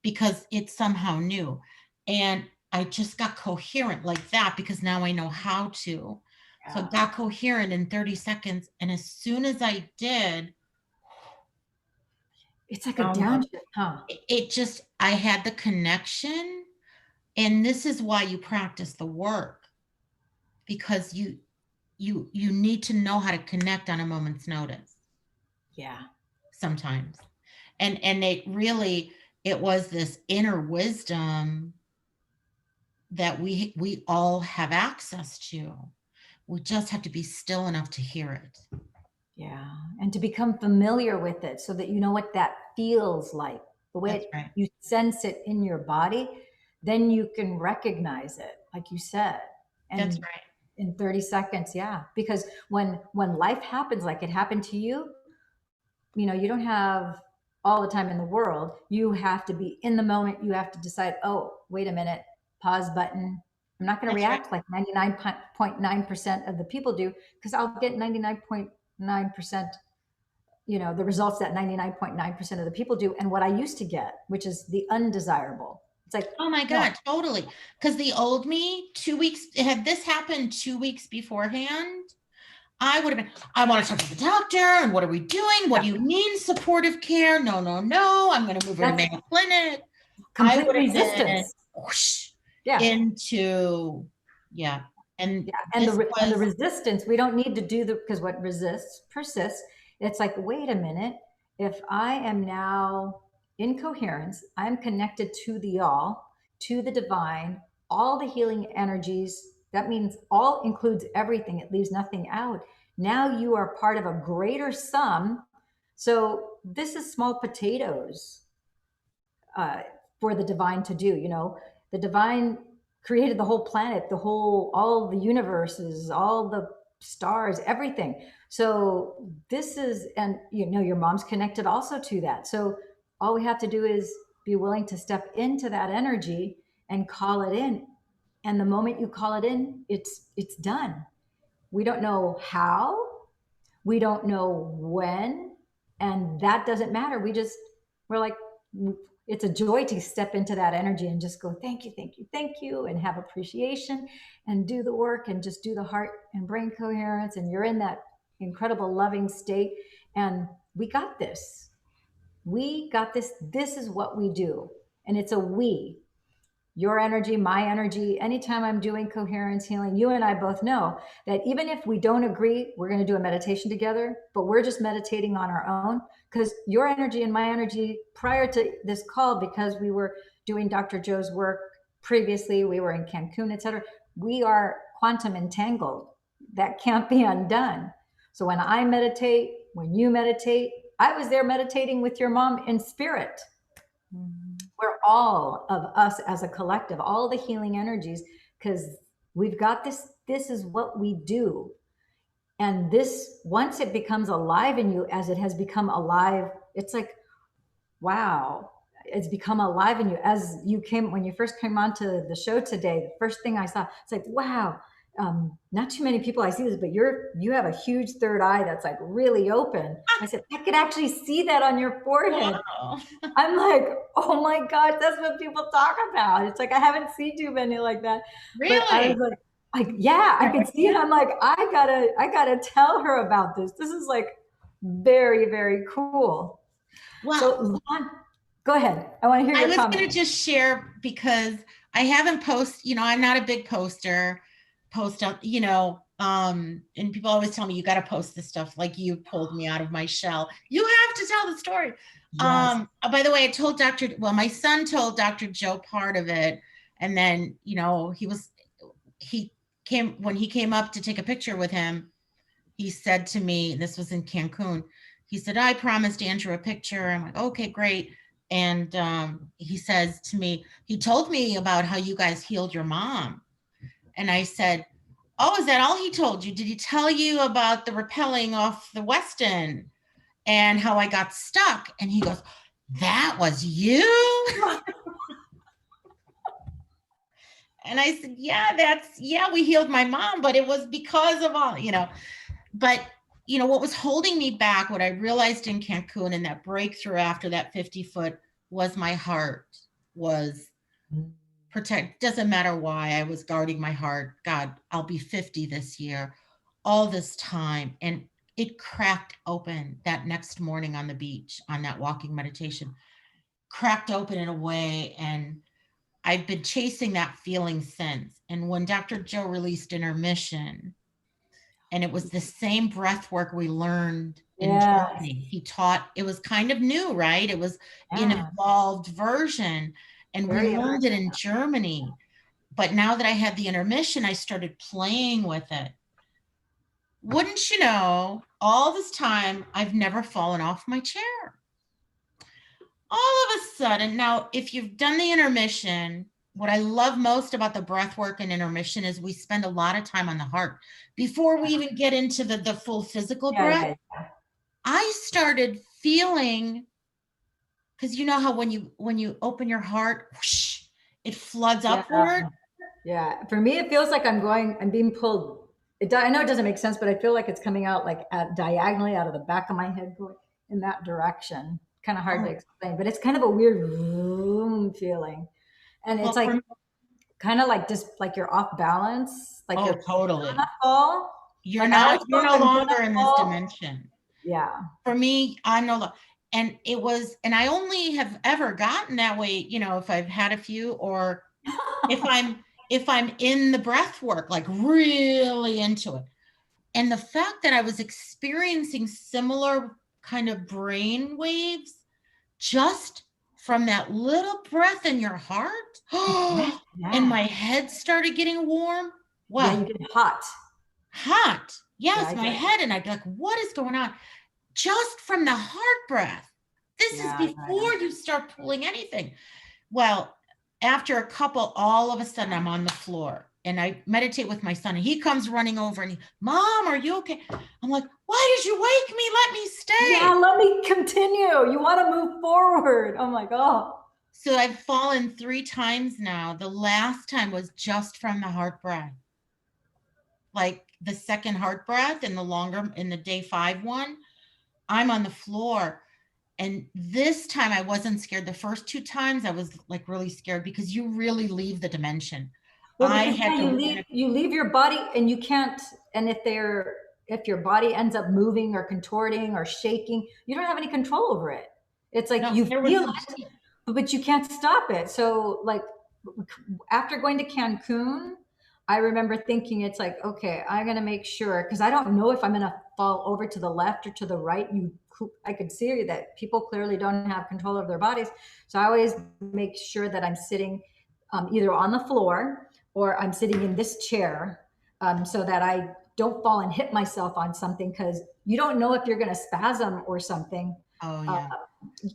because it somehow knew. And I just got coherent like that because now I know how to. So I Yeah. got coherent in 30 seconds. And as soon as I did, It's like a download, downshift, huh? it just, I had the connection. And this is why you practice the work, because you need to know how to connect on a moment's notice Yeah. sometimes. And it was this inner wisdom that we all have access to, We just have to be still enough to hear it. Yeah. And to become familiar with it so that you know what that feels like, the way That's right. you sense it in your body, then you can recognize it, like you said. That's And right. in 30 seconds, yeah. Because when life happens like it happened to you, you don't have all the time in the world. You have to be in the moment. You have to decide, oh, wait a minute, pause button. I'm not going to That's right. react like 99.9% of the people do, because I'll get 99.9%, the results that 99.9% of the people do. And what I used to get, which is the undesirable. It's like, Oh my no, God, totally. Because the old me, 2 weeks, had this happened 2 weeks beforehand, I would have been, I want to talk to the doctor. And what are we doing? What yeah, do you mean supportive care? No, no, no. I'm going to move her to that's Mayo Clinic. I complete would have been resistance. whoosh, Yeah. into, yeah. And Yeah, and this the was, resistance, we don't need to do the, because what resists persists. It's like, wait a minute, if I am now in coherence, I'm connected to the all, to the divine, all the healing energies. That means all includes everything. It leaves nothing out. Now you are part of a greater sum. So this is small potatoes uh, for the divine to do. The divine created the whole planet, all the universes, all the stars, everything. So this is, and your mom's connected also to that. So all we have to do is be willing to step into that energy and call it in. And the moment you call it in, it's done. We don't know how, we don't know when, and that doesn't matter. We're like, it's a joy to step into that energy and just go, thank you, thank you, thank you, and have appreciation and do the work and just do the heart and brain coherence. And you're in that incredible loving state. And we got this. We got this. This is what we do. And it's a we, your energy, my energy. Anytime I'm doing coherence healing, you and I both know that even if we don't agree, we're going to do a meditation together, but we're just meditating on our own, because your energy and my energy prior to this call, because we were doing Dr. Joe's work previously, we were in Cancun, etc. We are quantum entangled. That can't be undone. So when I meditate, when you meditate, I was there meditating with your mom in spirit. We're all of us as a collective, all the healing energies, because we've got this. This is what we do. And this, once it becomes alive in you, as it has become alive, it's like, wow, it's become alive in you. When you first came onto the show today, the first thing I saw, it's like, wow, not too many people I see this, but you have a huge third eye that's like really open. I said, I could actually see that on your forehead. wow. I'm like, oh my gosh, that's what people talk about. It's like I haven't seen too many like that. But I was Really? like, yeah, I could see it. I'm like, I gotta tell her about this. This is like very, very cool. Well, So Lon, go ahead. I want to hear I your was comment. going to just share because I haven't I'm not a big post up, and people always tell me you got to post this stuff, like you pulled me out of my shell. You have to tell the story. Yes. By the way, I told my son told Dr. Joe part of it. And then, he when he came up to take a picture with him, he said to me, this was in Cancun, he said, I promised Andrew a picture. I'm like, okay, great. And he says to me, he told me about how you guys healed your mom. And I said, oh, is that all he told you? Did he tell you about the rappelling off the Weston and how I got stuck? And he goes, that was you? And I said, yeah, we healed my mom, but it was because of all. But what was holding me back, what I realized in Cancun and that breakthrough after that 50-foot, was my heart was protect. Doesn't matter why, I was guarding my heart. God, I'll be 50 this year, all this time. And it cracked open that next morning on the beach on that walking meditation, cracked open in a way. And I've been chasing that feeling since. And when Dr. Joe released Intermission, and it was the same breath work we learned in Yes. Germany. He taught, it was kind of new, right? It was an Yeah. evolved version, and we Very learned it evolved. in Germany. But now that I had the intermission, I started playing with it. wouldn't you know, all this time, I've never fallen off my chair. All of a sudden, now, if you've done the intermission, what I love most about the breath work and intermission is we spend a lot of time on the heart before we even get into the full physical Yeah, breath. yeah, yeah. I started feeling, because you know how when you open your heart, whoosh, it floods Yeah, upward. yeah. For me, it feels like I'm being pulled. I know it doesn't make sense, but I feel like it's coming out like diagonally out of the back of my head, going in that direction. Kind of hard to Oh, explain, but it's kind of a weird vroom feeling, and it's well, like kind of like just like you're off balance, like oh, you're gonna totally. fall. You're Like I not, always feel you're like no I'm gonna longer in this fall. dimension. Yeah, For me, I'm no longer, and it was, and I only have ever gotten that way, you know, if I've had a few, or if I'm in the breath work, like really into it. And the fact that I was experiencing similar kind of brain waves just from that little breath in your heart, and yeah, my head started getting warm. yeah. Well, You get hot. hot. Yeah, Yes, I my get. head. And I'd be like, what is going on? Just from the heart breath. This is Yeah, yeah, before you start pulling anything. Well, after a couple, all of a sudden I'm on the floor and I meditate with my son and he comes running over and Mom, are you okay? I'm like, why did you wake me? Let me yeah. stay. Let me continue. You want to move forward. Oh my god. So I've fallen 3 times now. The last time was just from the heart breath, like the second heart breath and the longer in the day 5 one. I'm on the floor. And this time I wasn't scared. The first 2 times I was like really scared because you really leave the dimension. Well, I because had yeah, to you leave your body and you can't. And if your body ends up moving or contorting or shaking, you don't have any control over it. It's like no, you there was feel some it, but you can't stop it. So like after going to Cancun, I remember thinking it's like, okay, I'm gonna make sure because I don't know if I'm gonna fall over to the left or to the right. I could see that people clearly don't have control of their bodies, so I always make sure that I'm sitting either on the floor or I'm sitting in this chair so that I don't fall and hit myself on something because you don't know if you're going to spasm or something. Oh Uh, yeah.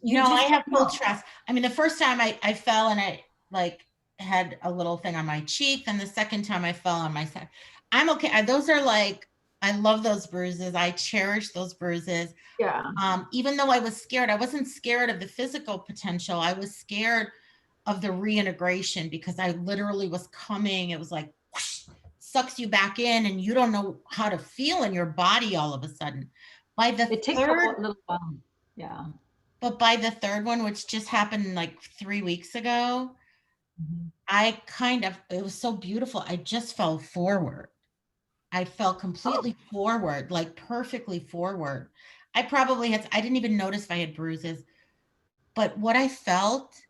you No, I just have don't full know. trust. I mean, the first time I fell and I like had a little thing on my cheek, and the second time I fell on my side. I'm okay. Those are like, I love those bruises. I cherish those bruises. Yeah. Even though I was scared, I wasn't scared of the physical potential. I was scared of the reintegration because I literally was coming. It was like whoosh, sucks you back in, and you don't know how to feel in your body all of a sudden. By the It takes a third little while. Yeah. But by the third one, which just happened like 3 weeks ago, Mhm. it was so beautiful. I just fell forward. I fell Oh, completely forward, like perfectly forward. I didn't even notice if I had bruises. But what I felt,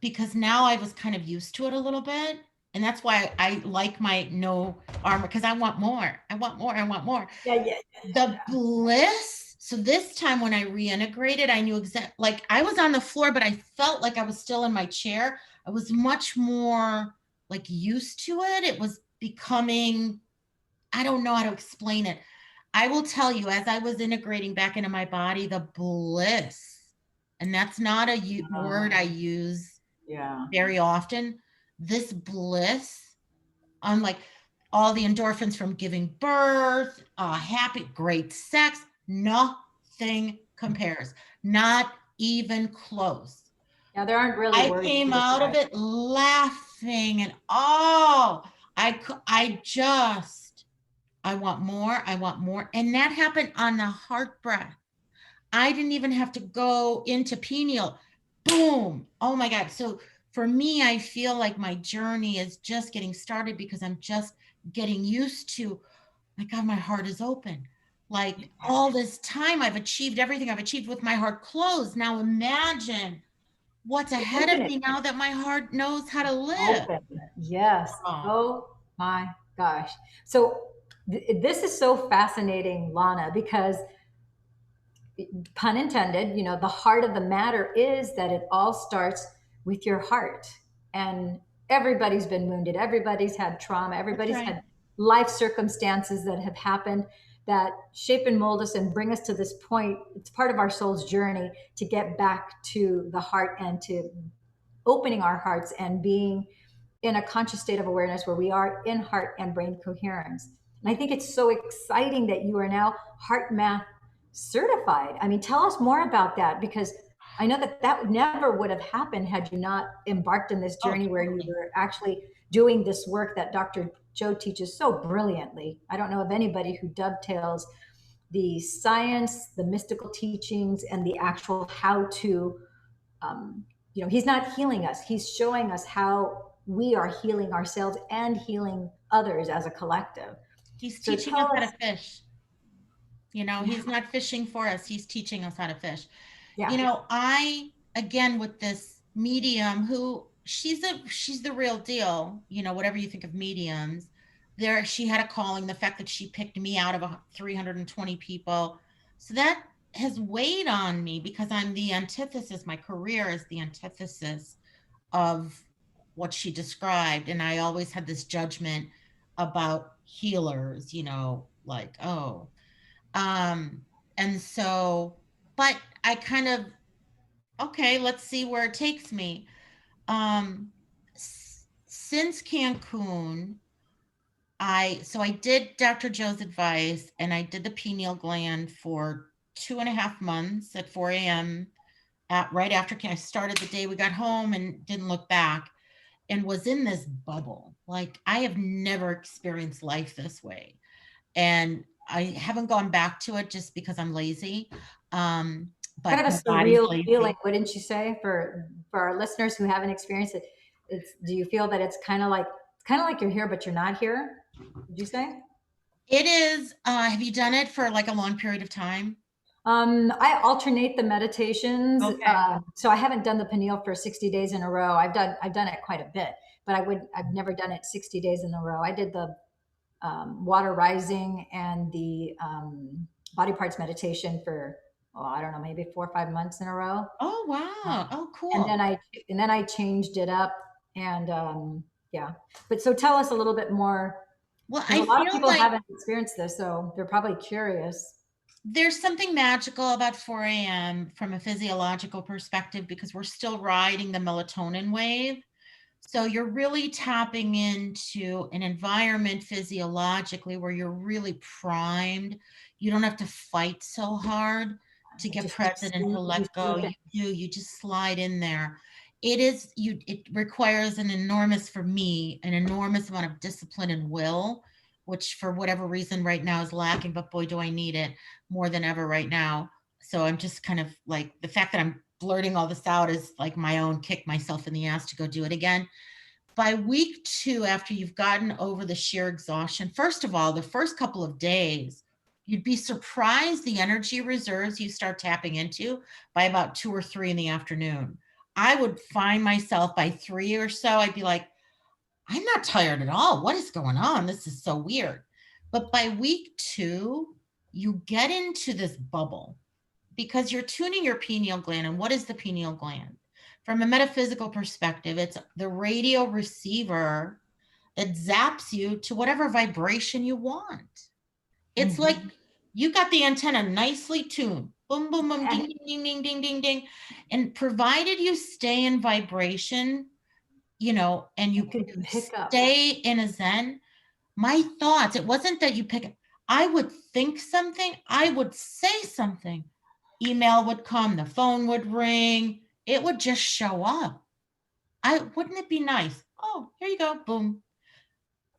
because now I was kind of used to it a little bit. And that's why I like my no armor, because I want more. I want more. I want more. yeah, yeah, The bliss. So this time when I reintegrated, I knew exactly, like I was on the floor, but I felt like I was still in my chair. I was much more like used to it. It was becoming, I don't know how to explain it. I will tell you, as I was integrating back into my body, the bliss, and that's not a word I use yeah. very often. This bliss, unlike all the endorphins from giving birth, happy, great sex, nothing compares, not even close. Yeah, there aren't really I words came to out of describe. it laughing and oh, I just, I want more, I want more. And that happened on the heart breath. I didn't even have to go into pineal. Boom. Oh my God. So for me, I feel like my journey is just getting started because I'm just getting used to, my God, my heart is open. Like all this time, I've achieved everything I've achieved with my heart closed. Now imagine what's It's ahead of infinite. me now that my heart knows how to live. Open. Yes. Oh, Oh my gosh. So this is so fascinating, Lana, because pun intended, the heart of the matter is that it all starts with your heart. And everybody's been wounded, everybody's had trauma, that's everybody's right. had life circumstances that have happened that shape and mold us and bring us to this point. It's part of our soul's journey to get back to the heart and to opening our hearts and being in a conscious state of awareness where we are in heart and brain coherence. And I think it's so exciting that you are now heart math certified. I mean, tell us more about that, because I know that that never would have happened had you not embarked in this Oh, journey where you totally. were actually doing this work that Dr. Joe teaches so brilliantly. I don't know of anybody who dovetails the science, the mystical teachings, and the actual how to. He's not healing us, he's showing us how we are healing ourselves and healing others as a collective. He's So teaching us tell how us. to fish. You know, he's not fishing for us. He's teaching us how to fish. You Yeah. know, I again with this medium who she's the real deal, you know, whatever you think of mediums. There she had a calling, the fact that she picked me out of 320 people. So that has weighed on me because I'm the antithesis. My career is the antithesis of what she described. And I always had this judgment about healers, you know, like, oh, um, and so, but I kind of, okay, let's see where it takes me. Since Cancun, I did Dr. Joe's advice and I did the pineal gland for 2.5 months at 4 a.m. Right after I started the day we got home and didn't look back and was in this bubble. Like I have never experienced life this way. And I haven't gone back to it just because I'm lazy. Kind But of my a body's surreal feeling, lazy. wouldn't you say, for our listeners who haven't experienced it? It's, do you feel that it's kind of like you're here but you're not here, would you say? It is. Have you done it for like a long period of time? I alternate the meditations. Okay. So I haven't done the pineal for 60 days in a row. I've done it quite a bit, but I've never done it 60 days in a row. I did the water rising and the body parts meditation for, oh, I don't know, maybe 4 or 5 months in a row. Oh, Uh, wow. Oh, and then cool. I changed it up, and yeah. But so tell us a little bit more, Well, because I a lot of feel people like haven't experienced this, so they're probably curious. there's something magical about 4 a.m. from a physiological perspective because we're still riding the melatonin wave. So you're really tapping into an environment physiologically where you're really primed. You don't have to fight so hard to get present and to You let go. slip in. You just slide in there. It requires an enormous, for me, an enormous amount of discipline and will, which for whatever reason right now is lacking, but boy, do I need it more than ever right now. So I'm just kind of like the fact that I'm blurting all this out is like my own kick myself in the ass to go do it again. By week 2, after you've gotten over the sheer exhaustion, first of all, the first couple of days, you'd be surprised the energy reserves you start tapping into by about 2 or 3 in the afternoon. I would find myself by 3 or so, I'd be like, I'm not tired at all. What is going on? This is so weird. But by week 2, you get into this bubble because you're tuning your pineal gland. And what is the pineal gland? From a metaphysical perspective, it's the radio receiver that zaps you to whatever vibration you want. It's like Mhm. you got the antenna nicely tuned. Boom, boom, boom, ding, ding, ding, ding, ding, ding, ding. And provided you stay in vibration, you know, and You you can pick up. stay in a zen, my thoughts, it wasn't that you pick, I would think something, I would say something, email would come, the phone would ring, it would just show up. Wouldn't it be nice? Oh, here you go, boom.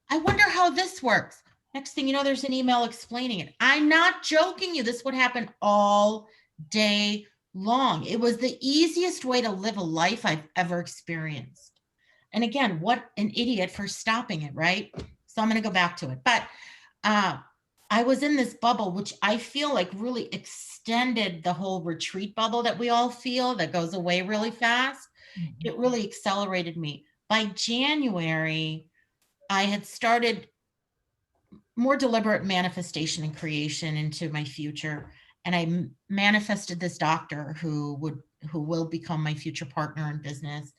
I wonder how this works. Next thing you know, there's an email explaining it. I'm not joking you. This would happen all day long. It was the easiest way to live a life I've ever experienced. And again, what an idiot for stopping it, right? So I'm going to go back to it. But uh, I was in this bubble, which I feel like really extended the whole retreat bubble that we all feel that goes away really fast. It Mhm. really accelerated me. By January, I had started more deliberate manifestation and creation into my future. And I manifested this doctor who will become my future partner in business.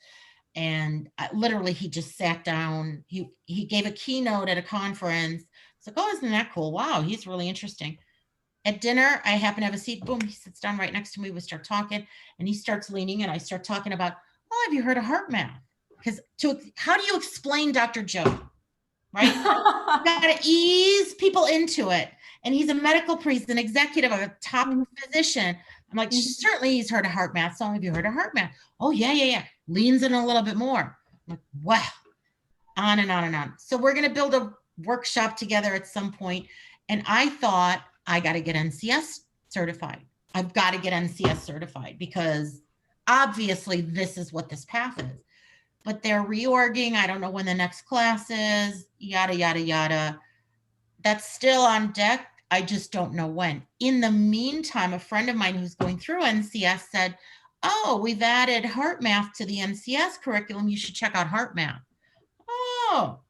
And literally he just sat down. He gave a keynote at a conference. It's like, oh, isn't that cool? Wow, he's really interesting. At dinner, I happen to have a seat. Boom, he sits down right next to me. We start talking, and he starts leaning, and I start talking about, oh, have you heard of heart math? Because how do you explain Dr. Joe, right? You got to ease people into it. And he's a medical priest, an executive, a top physician. I'm like, certainly he's heard of heart math. So have you heard of heart math? Oh, yeah. Leans in a little bit more. I'm like, wow. On and on and on. So we're going to build a workshop together at some point. And I thought, I got to get NCS certified. I've got to get NCS certified because obviously this is what this path is. But they're reorging. I don't know when the next class is, yada, yada, yada. That's still on deck. I just don't know when. In the meantime, a friend of mine who's going through NCS said, oh, we've added heart math to the NCS curriculum. You should check out heart math. Oh,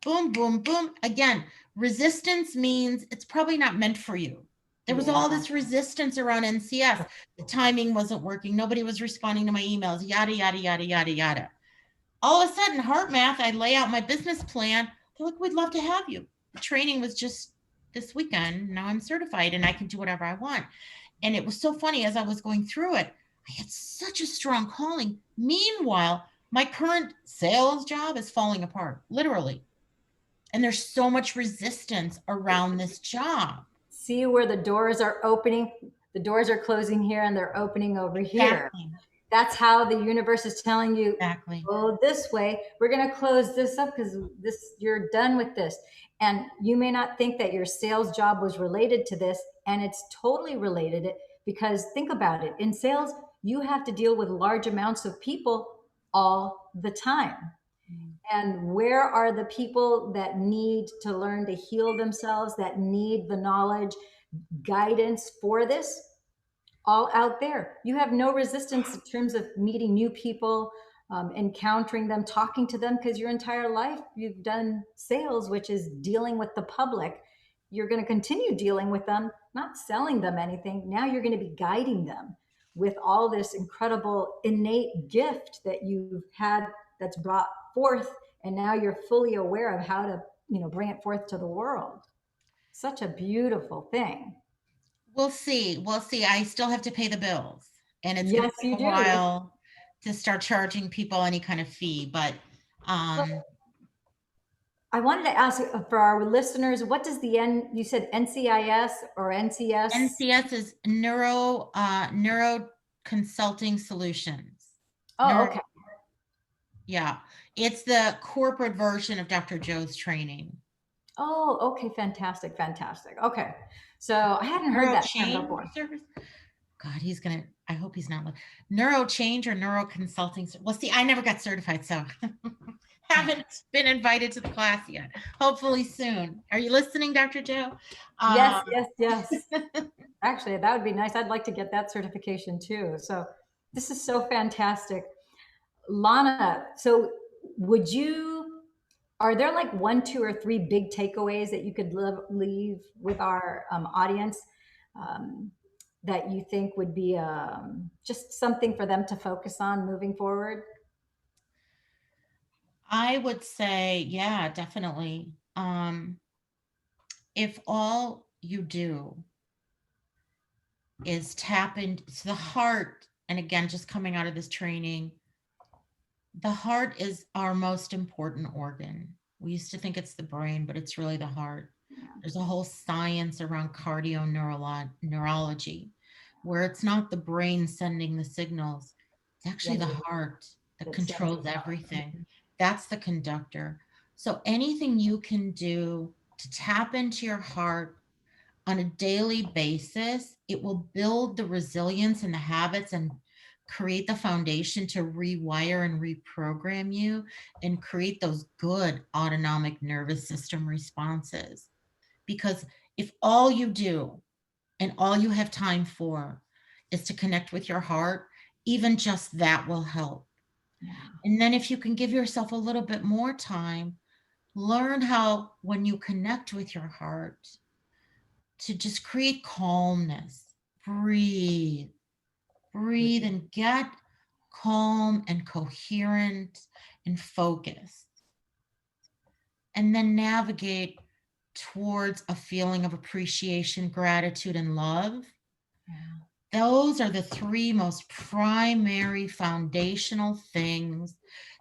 boom, boom, boom. Again, resistance means it's probably not meant for you. There was all this resistance around NCS. The timing wasn't working. Nobody was responding to my emails, yada, yada, yada, yada, yada. All of a sudden, heart math, I lay out my business plan. They're like, we'd love to have you. The training was just this weekend. Now I'm certified and I can do whatever I want. And it was so funny as I was going through it, I had such a strong calling. Meanwhile, my current sales job is falling apart, literally. And there's so much resistance around this job. See where the doors are opening? The doors are closing here and they're opening over here. Exactly. That's how the universe is telling you, Exactly. go this way. We're going to close this up because you're done with this. And you may not think that your sales job was related to this, and it's totally related, because think about it. In sales, you have to deal with large amounts of people all the time. And where are the people that need to learn to heal themselves, that need the knowledge, guidance for this? All out there. You have no resistance in terms of meeting new people, encountering them, talking to them, because your entire life you've done sales, which is dealing with the public. You're going to continue dealing with them, not selling them anything. Now you're going to be guiding them with all this incredible innate gift that you've had that's brought forth, and now you're fully aware of how to, bring it forth to the world. Such a beautiful thing. We'll see. We'll see. I still have to pay the bills, and it's going Yes, to take you a do. while to start charging people any kind of fee. But I wanted to ask for our listeners, what does you said NCIS or NCS? NCS is Neuro Consulting Solutions. Oh, okay. Yeah, it's the corporate version of Dr. Joe's training. Oh, okay. Fantastic. Fantastic. Okay. So I hadn't heard Neuro that term Change before. Service. God, I hope he's not. Neuro Change or Neuro Consulting. Well, see, I never got certified, so haven't been invited to the class yet. Hopefully soon. Are you listening, Dr. Joe? Yes, yes. Actually, that would be nice. I'd like to get that certification too. So this is so fantastic. Lana, so are there like one, two, or three big takeaways that you could leave with our audience, that you think would be just something for them to focus on moving forward? I would say, yeah, definitely. If all you do is tap into the heart, and again, just coming out of this training, the heart is our most important organ. We used to think it's the brain, but it's really the heart. There's a whole science around neurology, where it's not the brain sending the signals, it's actually the heart that controls everything. That's the conductor. So anything you can do to tap into your heart on a daily basis, it will build the resilience and the habits and create the foundation to rewire and reprogram you and create those good autonomic nervous system responses. Because if all you do and all you have time for is to connect with your heart, even just that will help. And then if you can give yourself a little bit more time, learn how, when you connect with your heart, to just create calmness. Breathe and get calm and coherent and focused, and then navigate towards a feeling of appreciation, gratitude, and love. Yeah. Those are the three most primary foundational things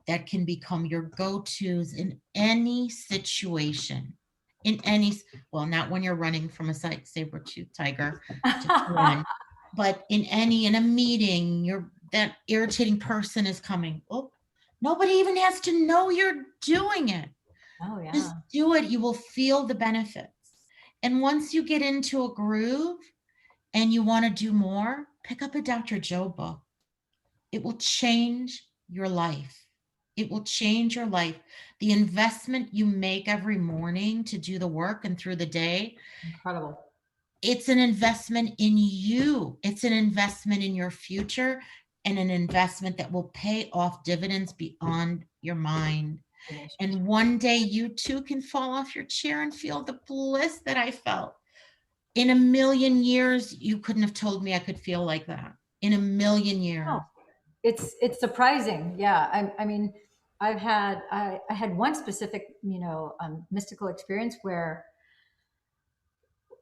that can become your go-tos in any situation. In any, well, not when you're running from a saber-tooth tiger, just one, but in a meeting, that irritating person is coming. Oh, nobody even has to know you're doing it. Oh, Just yeah. do it. You will feel the benefits. And once you get into a groove and you want to do more, pick up a Dr. Joe book. It will change your life. It will change your life. The investment you make every morning to do the work and through the day, Incredible. it's an investment in you. It's an investment in your future and an investment that will pay off dividends beyond your mind. Relationship. And one day you too can fall off your chair and feel the bliss that I felt. In a million years, you couldn't have told me I could feel like that. In a million Oh, years. it's surprising. Yeah. I mean, I had one specific, mystical experience where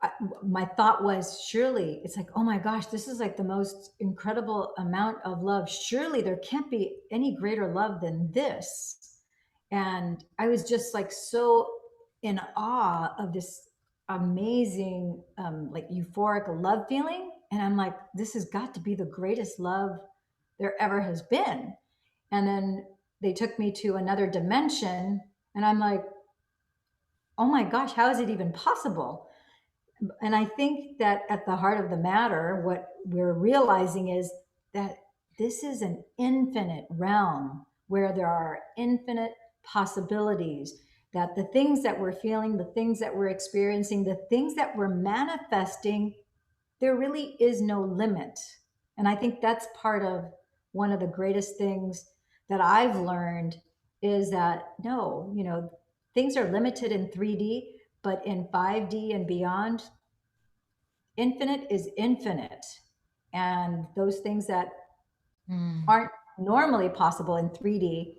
I, my thought was, surely it's like, oh my gosh, this is like the most incredible amount of love. Surely there can't be any greater love than this. And I was just like so in awe of this amazing, like euphoric love feeling. And I'm like, this has got to be the greatest love there ever has been. And then they took me to another dimension, and I'm like, oh my gosh, how is it even possible? And I think that at the heart of the matter, what we're realizing is that this is an infinite realm where there are infinite possibilities. That the things that we're feeling, the things that we're experiencing, the things that we're manifesting, there really is no limit. And I think that's part of one of the greatest things that I've learned is that no, things are limited in 3D, but in 5D and beyond, infinite is infinite. And those things that Mm. aren't normally possible in 3D,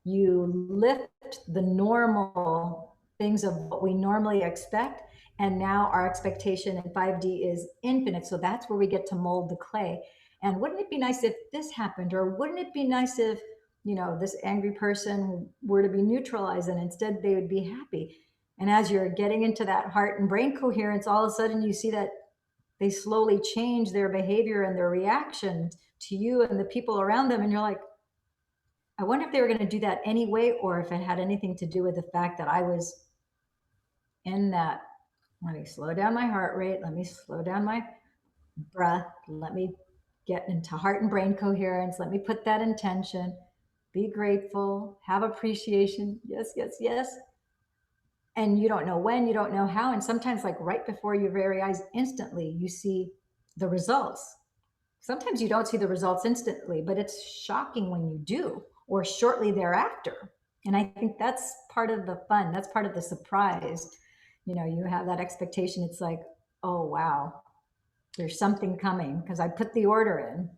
you lift the normal things of what we normally expect. And now our expectation in 5D is infinite. So that's where we get to mold the clay. And wouldn't it be nice if this happened? Or wouldn't it be nice if, this angry person were to be neutralized and instead they would be happy? And as you're getting into that heart and brain coherence, all of a sudden you see that they slowly change their behavior and their reaction to you and the people around them. And you're like, I wonder if they were going to do that anyway, or if it had anything to do with the fact that I was in that. Let me slow down my heart rate. Let me slow down my breath. Let me get into heart and brain coherence. Let me put that intention. Be grateful. Have appreciation. Yes, yes, yes. And you don't know when, you don't know how. And sometimes, like right before your very eyes, instantly, you see the results. Sometimes you don't see the results instantly, but it's shocking when you do, or shortly thereafter. And I think that's part of the fun. That's part of the surprise. You have that expectation. It's like, oh, wow, there's something coming because I put the order in.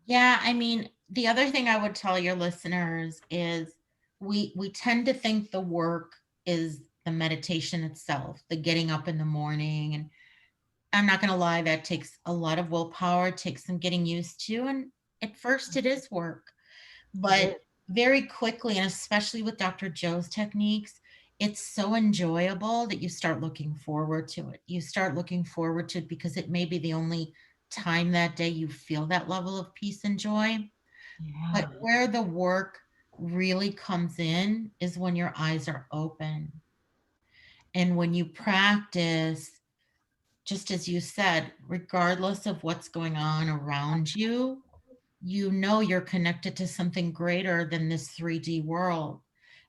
Yeah, I mean, the other thing I would tell your listeners is we tend to think the work is the meditation itself, the getting up in the morning. And I'm not going to lie, that takes a lot of willpower, it takes some getting used to. And at first, it is work. It But is. very quickly, and especially with Dr. Joe's techniques, it's so enjoyable that you start looking forward to it. You start looking forward to it because it may be the only time that day you feel that level of peace and joy. But Yeah. where the work really comes in is when your eyes are open. And when you practice, just as you said, regardless of what's going on around you, you know you're connected to something greater than this 3D world.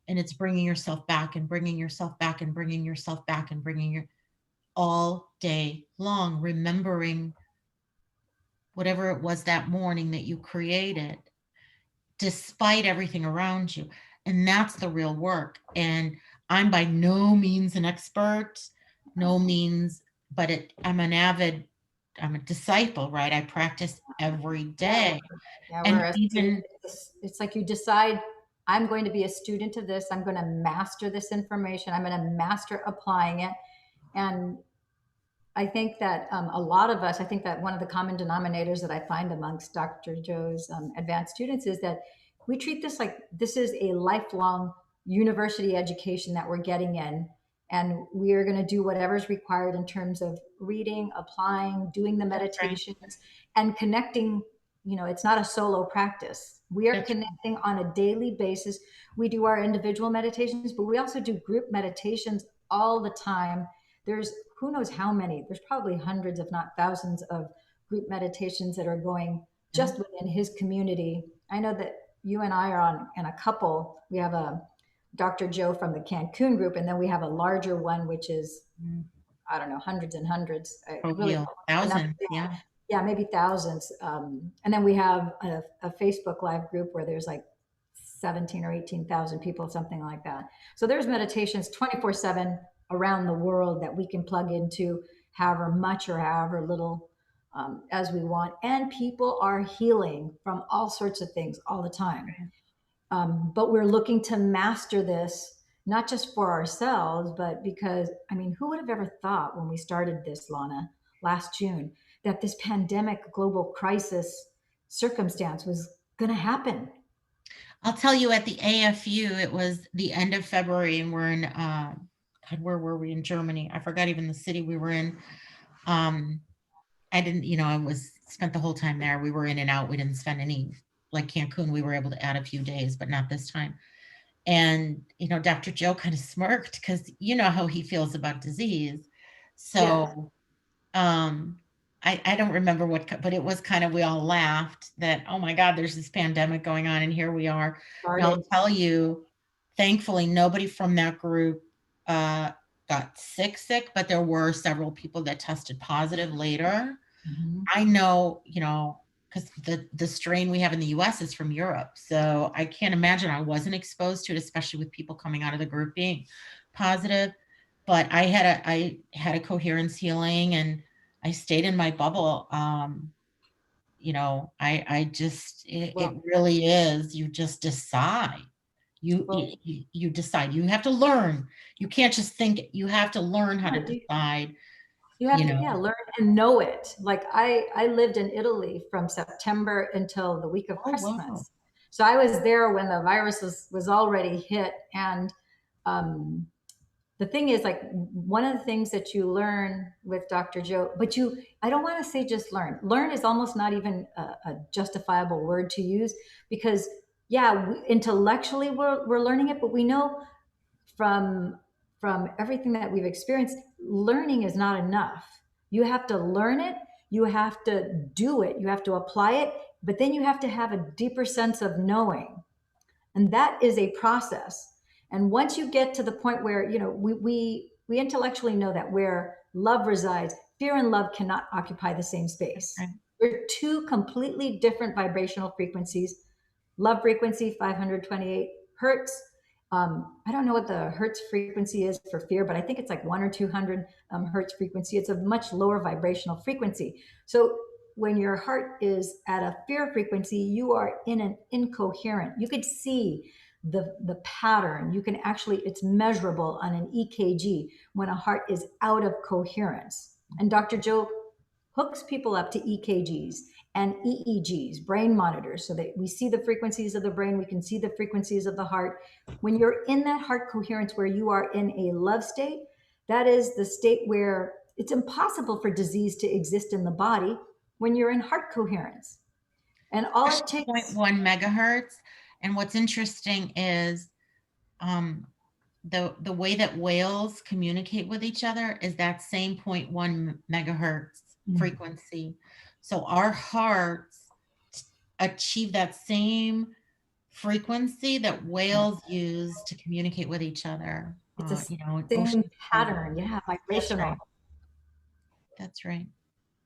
And it's bringing yourself back and bringing yourself back and bringing yourself back and bringing your all day long, remembering whatever it was that morning that you created, despite everything around you. And that's the real work. And I'm by no means an expert, no means, but I'm an avid I'm a disciple, right? I practice every Yeah, day. we're And a student. even It's like you decide, I'm going to be a student of this. I'm going to master this information. I'm going to master applying it. And I think that a lot of us, I think that one of the common denominators that I find amongst Dr. Joe's advanced students is that we treat this like this is a lifelong university education that we're getting in. And we are going to do whatever's required in terms of reading, applying, doing the that's right. meditations, and connecting. You know, it's not a solo practice. We are That's connecting on a daily basis. We do our individual meditations, but we also do group meditations all the time. There's who knows how many, there's probably hundreds, if not thousands, of group meditations that are going right. just within his community. I know that you and I are on in a couple. We have a Dr. Joe from the Cancun group, and then we have a larger one, which is, Mm. I don't know, hundreds and hundreds. I Oh, really heal don't know the number. thousands. Yeah. Yeah, maybe thousands. And then we have a Facebook Live group where there's like 17 or 18,000 people, something like that. So there's meditations 24/7 around the world that we can plug into however much or however little as we want. And people are healing from all sorts of things all the time. But we're looking to master this, not just for ourselves, but because, I mean, who would have ever thought when we started this, Lana, last June, that this pandemic global crisis circumstance was going to happen? I'll tell you at the AFU, it was the end of February and we're in, God, where were we in Germany? I forgot even the city we were in. Um, I didn't, I was spent the whole time there. We were in and out. We didn't spend any, like Cancun, we were able to add a few days, but not this time. And, Dr. Joe kind of smirked because you know how he feels about disease. Yes, So um, I don't remember but it was kind of, we all laughed that, oh my God, there's this pandemic going on and here we are. Now I'll started. tell you, thankfully, nobody from that group uh, got sick, but there were several people that tested positive later. Mhm. I know, because the strain we have in the US is from Europe. So I can't imagine I wasn't exposed to it, especially with people coming out of the group being positive. But I had a coherence healing and I stayed in my bubble. I just it Well, really is. You just decide. You, well, you decide. You have to learn. You can't just think. You have to learn how to yeah, decide. you have You to, yeah, know. learn and know it. Like I lived in Italy from September until the week of Oh wow. Christmas. So I was there when the virus was already hit. And um, the thing is, like, one of the things that you learn with Dr. Joe, but I don't want to say just learn. Learn is almost not even a justifiable word to use because, yeah, intellectually we're learning it, but we know from everything that we've experienced, learning is not enough. You have to learn it, you have to do it, you have to apply it, but then you have to have a deeper sense of knowing. And that is a process. And once you get to the point where, we intellectually know that where love resides, fear and love cannot occupy the same space. Right. They're two completely different vibrational frequencies. Love frequency 528 hertz. I don't know what the hertz frequency is for fear, but I think it's like 1 or 200 hertz frequency. It's a much lower vibrational frequency. So when your heart is at a fear frequency, you are in an incoherent. You could see the pattern. You can actually, it's measurable on an EKG when a heart is out of coherence. And Dr. Joe hooks people up to EKGs and EEGs, brain monitors, so that we see the frequencies of the brain, we can see the frequencies of the heart. When you're in that heart coherence where you are in a love state, that is the state where it's impossible for disease to exist in the body when you're in heart coherence. And all That's it takes, 0.1 megahertz. And what's interesting is um, the way that whales communicate with each other is that same zero point 0.1 megahertz frequency. So our hearts achieve that same frequency that whales use to communicate with each other. it's a In same ocean. pattern, yeah, That's vibrational right. That's right.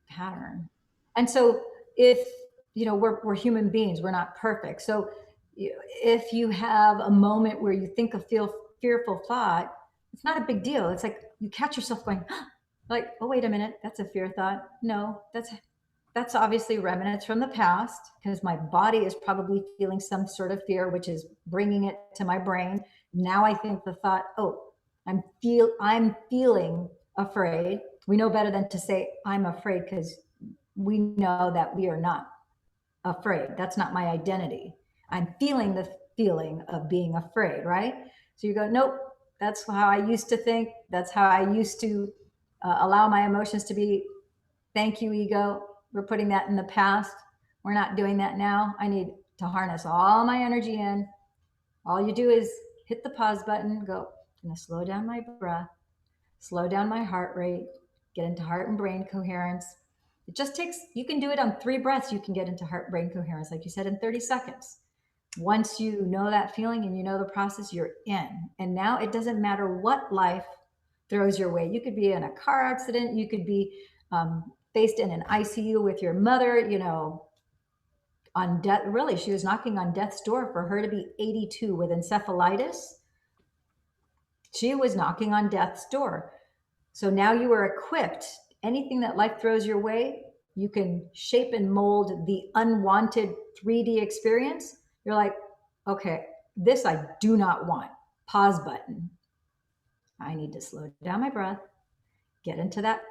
pattern. And so if, we're human beings, we're not perfect. So if you have a moment where you think a fearful thought, it's not a big deal. It's like you catch yourself going, Like, oh, wait a minute, that's a fear thought. No, that's obviously remnants from the past because my body is probably feeling some sort of fear, which is bringing it to my brain. Now I think the thought, oh, I'm feeling afraid. We know better than to say I'm afraid because we know that we are not afraid. That's not my identity. I'm feeling the feeling of being afraid, right? So you go, nope, that's how I used to think. That's how I used to allow my emotions to be. Thank you, ego. We're putting that in the past. We're not doing that now. I need to harness all my energy in. All you do is hit the pause button, go, I'm going to slow down my breath, slow down my heart rate, get into heart and brain coherence. It just takes, you can do it on 3 breaths. You can get into heart brain coherence, like you said, in 30 seconds. Once you know that feeling and you know the process, you're in. And now it doesn't matter what life throws your way. You could be in a car accident, you could be faced in an ICU with your mother, on death. Really, she was knocking on death's door. For her to be 82 with encephalitis, she was knocking on death's door. So now you are equipped. Anything that life throws your way, you can shape and mold the unwanted 3D experience. You're like, okay, this I do not want. Pause button. I need to slow down my breath, get into that,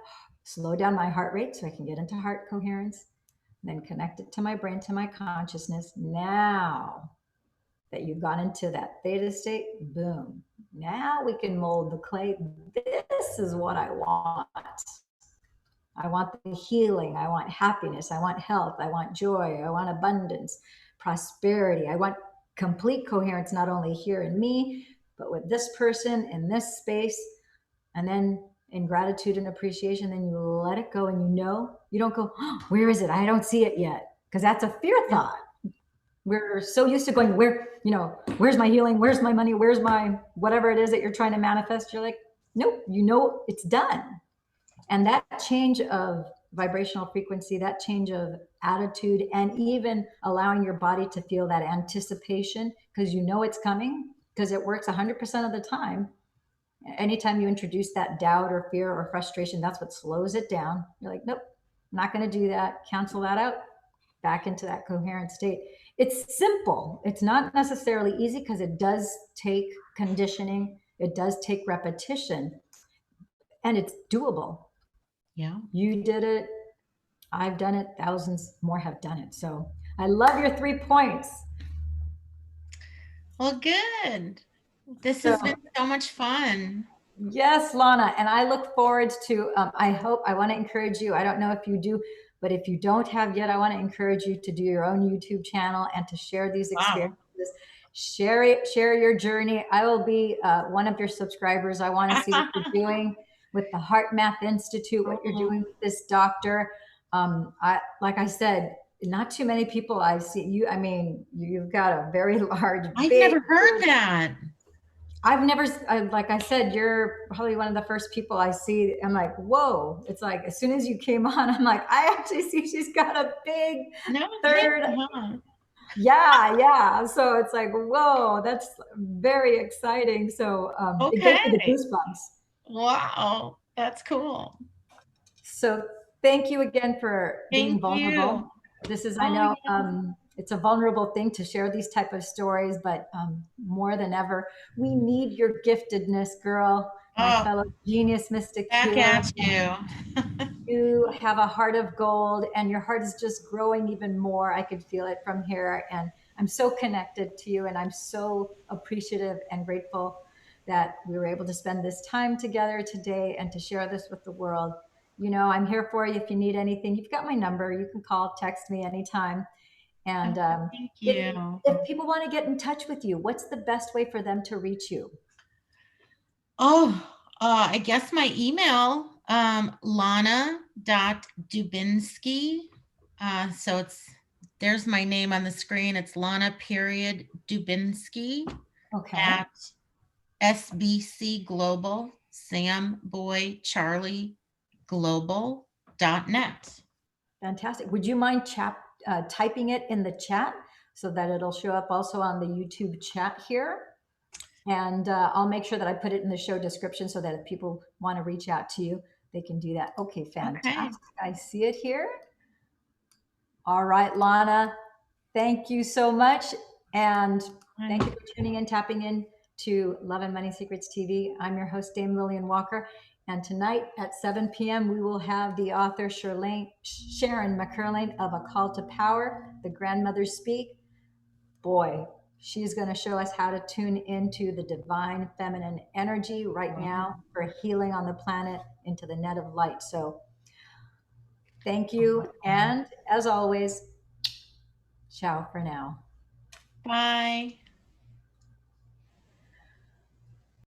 slow down my heart rate so I can get into heart coherence, then connect it to my brain, to my consciousness. Now that you've gone into that theta state, boom. Now we can mold the clay. This is what I want. I want the healing. I want happiness. I want health. I want joy. I want abundance, prosperity. I want complete coherence, not only here in me, but with this person in this space. And then in gratitude and appreciation, then you let it go and you don't go, oh, where is it? I don't see it yet. Because that's a fear thought. We're so used to going, where's my healing? Where's my money? Where's my whatever it is that you're trying to manifest? You're like, nope, it's done. And that change of vibrational frequency, that change of attitude, and even allowing your body to feel that anticipation because it's coming, because it works 100% of the time. Anytime you introduce that doubt or fear or frustration, that's what slows it down. You're like, nope, I'm not going to do that. Cancel that out, back into that coherent state. It's simple. It's not necessarily easy because it does take conditioning. It does take repetition, and it's doable. Yeah. You did it. I've done it. Thousands more have done it. So I love your 3 points. Well, good. This has been so much fun. Yes, Lana. And I look forward to, I want to encourage you. I don't know if you do, but if you don't have yet, I want to encourage you to do your own YouTube channel and to share these experiences. Wow. Share your journey. I will be one of your subscribers. I want to see what you're doing with the Heart Math Institute, what you're doing with this doctor. Like I said, not too many people I see you. I mean, you've got a very large. I've never heard that. Like I said, you're probably one of the first people I see. I'm like, whoa. It's like, as soon as you came on, I'm like, I actually see she's got a big third. Yeah. So it's like, whoa, that's very exciting. So it gave me the goosebumps. Wow, that's cool. So thank you again for being vulnerable. This is, I know, it's a vulnerable thing to share these type of stories, but more than ever, we need your giftedness, girl. My fellow genius mystic. Back at you. You have a heart of gold, and your heart is just growing even more. I could feel it from here, and I'm so connected to you, and I'm so appreciative and grateful that we were able to spend this time together today and to share this with the world. I'm here for you if you need anything. You've got my number. You can call, text me anytime. And thank you. If people want to get in touch with you, what's the best way for them to reach you? I guess my email, Lana.Dubovsky. So there's my name on the screen. It's Lana.Dubovsky at SBC Global, Sam Boy Charlie Global.net. Fantastic. Would you mind typing it in the chat so that it'll show up also on the YouTube chat here? And I'll make sure that I put it in the show description so that if people want to reach out to you, they can do that. Okay, Okay. fantastic. I see it here. All right, Lana, thank you so much. And thank you for tuning in, tapping in to Love and Money Secrets TV. I'm your host, Dame Lillian Walker. And tonight at 7 p.m., we will have the author Sharon McCurlane of A Call to Power, The Grandmothers Speak. Boy, she's going to show us how to tune into the divine feminine energy right now for healing on the planet into the net of light. So thank you. And as always, ciao for now. Bye.